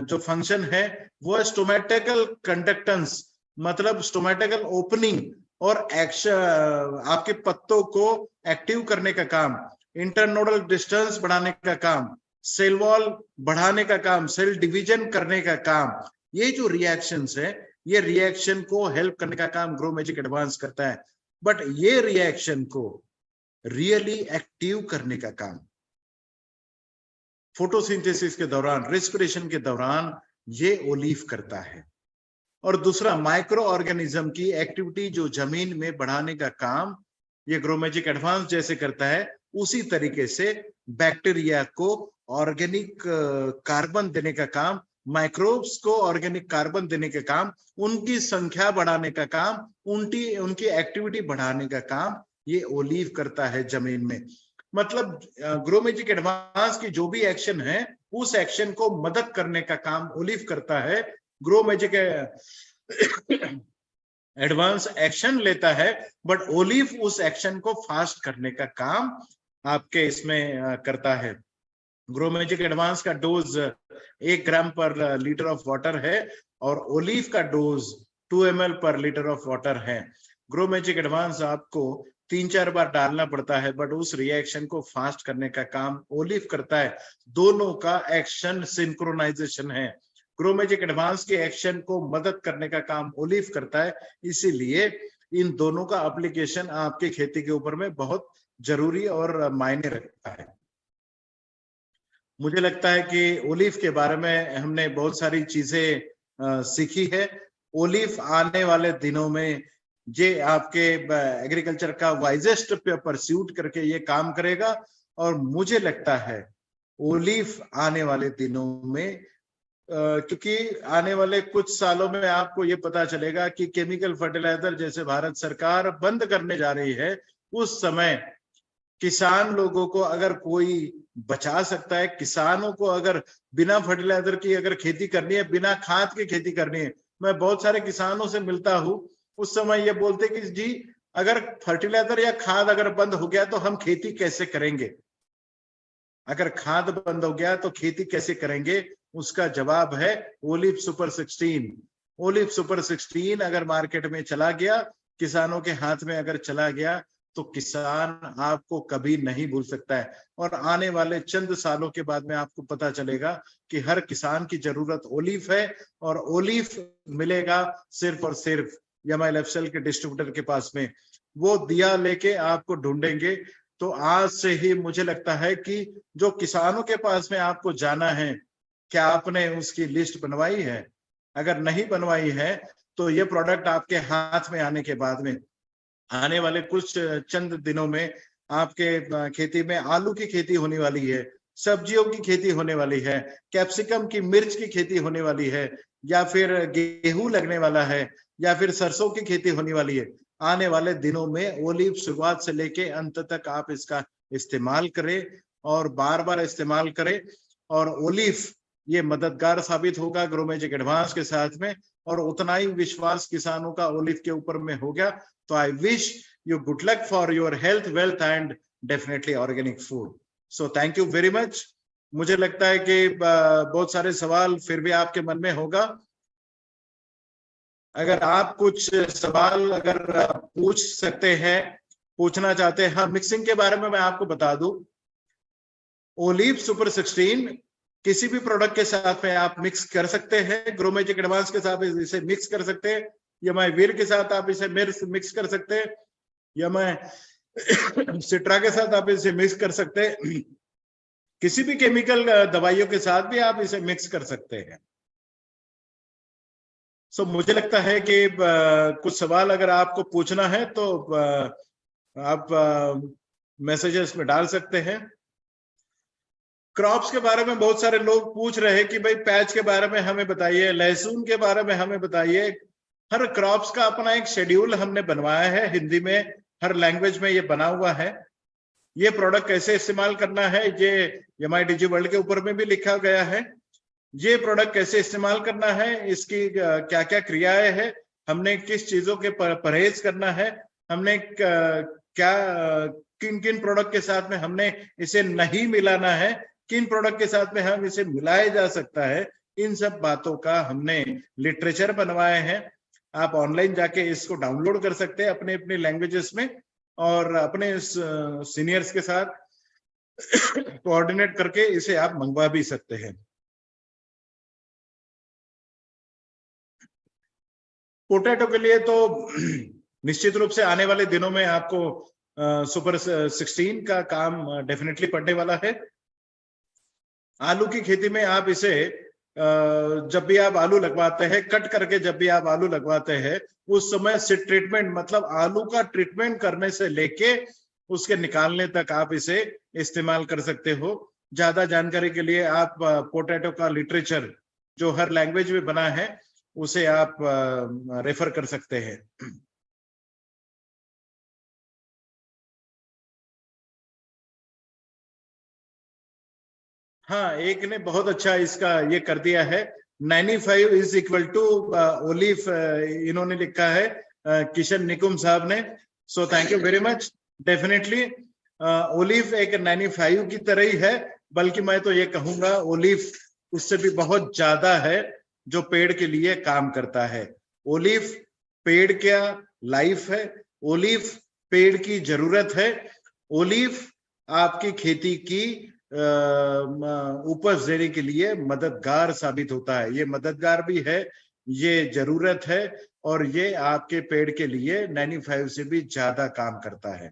जो फंक्शन है वो है स्टोमेटिकल कंडक्टेंस, मतलब स्टोमेटिकल ओपनिंग और एक्शन, आपके पत्तों को एक्टिव करने का काम, इंटरनोडल डिस्टेंस बढ़ाने का काम, सेल वॉल बढ़ाने का काम, सेल डिवीजन करने का काम। ये जो रिएक्शंस है, ये रिएक्शन को हेल्प करने का काम ग्रोमैजिक एडवांस करता है। बट ये रिएक्शन को रियली एक्टिव करने का काम फोटोसिंथेसिस के दौरान, रेस्पिरेशन के दौरान ये ओलिव करता है। और दूसरा, माइक्रो ऑर्गेनिज्म की एक्टिविटी जो जमीन में बढ़ाने का काम ये ग्रोमैजिक एडवांस जैसे करता है, उसी तरीके से बैक्टीरिया को ऑर्गेनिक कार्बन देने का काम, माइक्रोब्स को ऑर्गेनिक कार्बन देने का काम, उनकी संख्या बढ़ाने का काम, उनकी एक्टिविटी बढ़ाने का काम ये ओलिव करता है जमीन में। मतलब ग्रोमैजिक एडवांस की जो भी एक्शन है, उस एक्शन को मदद करने का काम ओलिव करता है। ग्रोमैजिक एडवांस एक्शन लेता है, बट ओलिव उस एक्शन को फास्ट करने का काम आपके इसमें करता है। ग्रोमैजिक एडवांस का डोज 1 ग्राम पर लीटर ऑफ वाटर है, और ओलिव का डोज 2 ml पर लीटर ऑफ वाटर है। ग्रोमैजिक एडवांस आपको 3-4 बार डालना पड़ता है, बट उस रिएक्शन को फास्ट करने का काम ओलिव करता है। दोनों का एक्शन सिंक्रोनाइजेशन है। ग्रोमैजिक एडवांस के एक्शन को मदद करने का काम ओलिव करता है, इसीलिए इन दोनों का एप्लीकेशन आपके खेती के ऊपर में बहुत जरूरी और मायने रखता है। मुझे लगता है कि ओलिव के बारे में हमने बहुत सारी चीजें सीखी है। ओलिव आने वाले दिनों में ये आपके एग्रीकल्चर का वाइजेस्ट परस्यूट करके ये काम करेगा, और मुझे लगता है ओलिव आने वाले दिनों में क्योंकि आने वाले कुछ सालों में आपको ये पता चलेगा कि केमिकल फर्टिलाइजर जैसे भारत सरकार बंद करने जा रही है, उस समय किसान लोगों को अगर कोई बचा सकता है, किसानों को अगर बिना फर्टिलाइजर की अगर खेती करनी है, बिना खाद की खेती करनी है, मैं बहुत सारे किसानों से मिलता हूं, उस समय ये बोलते कि जी अगर फर्टिलाइजर या खाद अगर बंद हो गया तो हम खेती कैसे करेंगे, अगर खाद बंद हो गया तो खेती कैसे करेंगे। उसका जवाब है ओलिव सुपर 16। ओलिव सुपर 16 अगर मार्केट में चला गया, किसानों के हाथ में अगर चला गया, तो किसान आपको कभी नहीं भूल सकता है। और आने वाले चंद सालों के बाद में आपको पता चलेगा कि हर किसान की जरूरत ओलिव है, और ओलिव मिलेगा सिर्फ और सिर्फ YMIL FCL के डिस्ट्रीब्यूटर के पास में। वो दिया लेके आपको ढूंढेंगे। तो आज से ही मुझे लगता है कि जो किसानों के पास में आपको जाना है, क्या आपने उसकी लिस्ट बनवाई है? अगर नहीं बनवाई है तो ये प्रोडक्ट आपके हाथ में आने के बाद में आने वाले कुछ चंद दिनों में आपके खेती में आलू की खेती होने वाली है, सब्जियों की खेती होने वाली है, कैप्सिकम की, मिर्च की खेती होने वाली है, या फिर गेहूं लगने वाला है, या फिर सरसों की खेती होने वाली है। आने वाले दिनों में ओलिव शुरुआत से लेके अंत तक आप इसका इस्तेमाल करें और बार बार इस्तेमाल करें, और ओलिव ये मददगार साबित होगा ग्रो मैजिक एडवांस के साथ में, और उतना ही विश्वास किसानों का ओलिव के ऊपर में हो गया। तो I wish you good luck for your health, wealth and definitely organic food. So thank you very much. मुझे लगता है कि बहुत सारे सवाल फिर भी आपके मन में होगा। अगर आप कुछ सवाल अगर पूछ सकते हैं, पूछना चाहते हैं। हाँ, मिक्सिंग के बारे में मैं आपको बता दूं, ओलिव सुपर 16 किसी भी प्रोडक्ट के साथ में आप मिक्स कर सकते हैं। ग्रो मैजिक एडवांस के साथ इसे मिक्स कर सकते हैं, या मैं वीर के साथ आप इसे मिक्स कर सकते हैं, या मैं सिट्रा के साथ आप इसे मिक्स कर सकते हैं। किसी भी केमिकल दवाइयों के साथ भी आप इसे मिक्स कर सकते हैं। सो मुझे लगता है कि कुछ सवाल अगर आपको पूछना है तो आप मैसेजेस में डाल सकते हैं। क्रॉप्स के बारे में बहुत सारे लोग पूछ रहे हैं कि भाई पैच के बारे में हमें बताइए, लहसुन के बारे में हमें बताइए। हर क्रॉप्स का अपना एक शेड्यूल हमने बनवाया है, हिंदी में हर लैंग्वेज में ये बना हुआ है। ये प्रोडक्ट कैसे इस्तेमाल करना है ये MIDG वर्ल्ड के ऊपर में भी लिखा गया है। ये प्रोडक्ट कैसे इस्तेमाल करना है, इसकी क्या क्या क्रियाएं हैं, हमने किस चीजों के परहेज करना है, हमने क्या किन किन प्रोडक्ट के साथ में हमने इसे नहीं मिलाना है, किन प्रोडक्ट के साथ में हम इसे मिलाया जा सकता है, इन सब बातों का हमने लिटरेचर बनवाए हैं। आप ऑनलाइन जाके इसको डाउनलोड कर सकते हैं अपने अपने लैंग्वेजेस में, और अपने सीनियर्स के साथ कोऑर्डिनेट करके इसे आप मंगवा भी सकते हैं। पोटैटो के लिए तो निश्चित रूप से आने वाले दिनों में आपको सुपर 16 का काम डेफिनेटली पड़ने वाला है। आलू की खेती में आप इसे जब भी आप आलू लगवाते हैं, कट करके जब भी आप आलू लगवाते हैं, उस समय सीड ट्रीटमेंट, मतलब आलू का ट्रीटमेंट करने से लेके उसके निकालने तक आप इसे इस्तेमाल कर सकते हो। ज्यादा जानकारी के लिए आप पोटैटो का लिटरेचर जो हर लैंग्वेज में बना है उसे आप रेफर कर सकते हैं। हाँ, एक ने बहुत अच्छा इसका ये कर दिया है, 95 इज इक्वल टू ओलिव, इन्होंने लिखा है किशन निकुम साहब ने। सो thank you very much. Definitely olive एक 95 की तरह ही है, बल्कि मैं तो ये कहूंगा ओलिव उससे भी बहुत ज्यादा है जो पेड़ के लिए काम करता है। ओलिव पेड़ क्या लाइफ है, ओलिव पेड़ की जरूरत है, ओलिव आपकी खेती की उपज देने के लिए मददगार साबित होता है। ये मददगार भी है, ये जरूरत है, और ये आपके पेड़ के लिए 95 से भी ज्यादा काम करता है।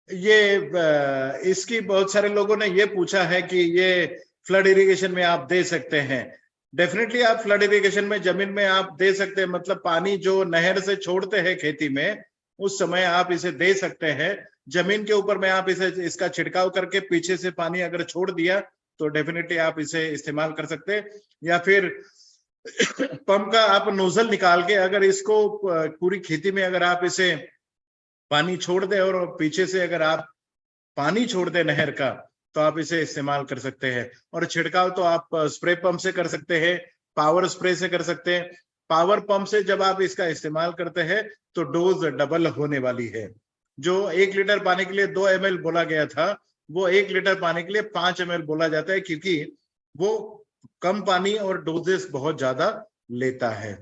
ये इसकी बहुत सारे लोगों ने ये पूछा है कि ये फ्लड इरिगेशन में आप दे सकते हैं। डेफिनेटली आप फ्लड इरिगेशन में जमीन में आप दे सकते हैं, मतलब पानी जो नहर से छोड़ते हैं खेती में उस समय आप इसे दे सकते हैं। जमीन के ऊपर में आप इसे इसका छिड़काव करके पीछे से पानी अगर छोड़ दिया तो डेफिनेटली आप इसे इस्तेमाल कर सकते हैं। या फिर पंप का आप नोजल निकाल के अगर इसको पूरी खेती में अगर आप इसे पानी छोड़ दे और पीछे से अगर आप पानी छोड़ दे नहर का तो आप इसे इस्तेमाल कर सकते हैं। और छिड़काव तो आप स्प्रे पंप से कर सकते हैं, पावर स्प्रे से कर सकते हैं। पावर पंप से जब आप इसका इस्तेमाल करते हैं तो डोज डबल होने वाली है। जो 1 लीटर पानी के लिए 2 ml बोला गया था, वो 1 लीटर पानी के लिए 5 ml बोला जाता है, क्योंकि वो कम पानी और डोजेस बहुत ज्यादा लेता है।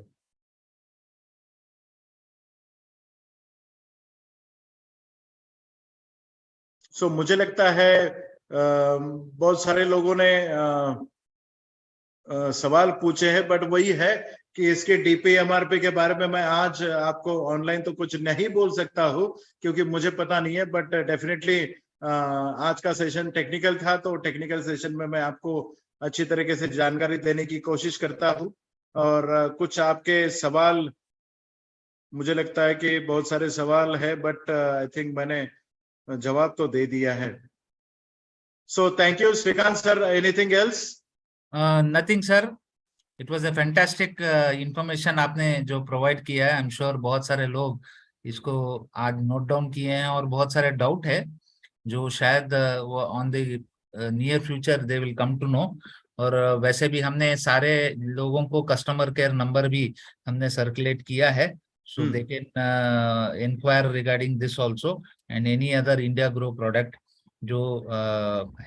सो मुझे लगता है बहुत सारे लोगों ने सवाल पूछे हैं, बट वही है कि इसके DPMRP के बारे में मैं आज आपको ऑनलाइन तो कुछ नहीं बोल सकता हूँ क्योंकि मुझे पता नहीं है, बट डेफिनेटली आज का सेशन टेक्निकल था, तो टेक्निकल सेशन में मैं आपको अच्छी तरीके से जानकारी देने की कोशिश करता हूँ। और कुछ आपके सवाल, मुझे लगता है कि बहुत सारे सवाल है, बट आई थिंक मैंने जवाब तो दे दिया है। So thank you Shrikant sir, anything else? Nothing sir, it was a fantastic information आपने जो प्रोवाइड किया है। आई एम श्योर बहुत सारे लोग इसको आज नोट डाउन किए हैं और बहुत सारे डाउट है जो शायद वो on the near future they will come to know. और वैसे भी हमने सारे लोगों को कस्टमर केयर नंबर भी हमने सर्कुलेट किया है, so they can enquire regarding this also and any other India grow product जो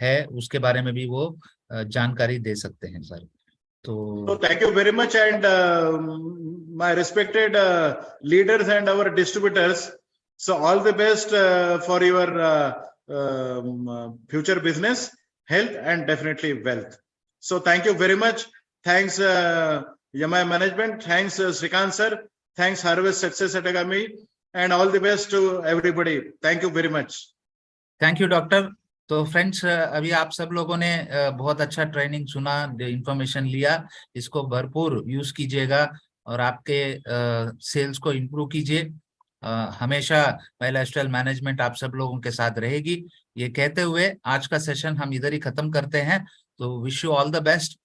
है उसके बारे में भी वो जानकारी दे सकते हैं सर। So तो thank you very much, and my respected leaders and our distributors. So all the best for your future business, health, and definitely wealth. So thank you very much. Thanks Yamai management. Thanks Srikant sir. Thanks Harvest Success Academy, and all the best to everybody. Thank you very much. Thank you doctor. तो friends, अभी आप सब लोगों ने बहुत अच्छा training सुना, information लिया, इसको भरपूर यूज कीजिएगा और आपके सेल्स को इम्प्रूव कीजिए। हमेशा माय लाइफस्टाइल मैनेजमेंट आप सब लोगों के साथ रहेगी। ये कहते हुए आज का सेशन हम इधर ही खत्म करते हैं। तो wish you all the best.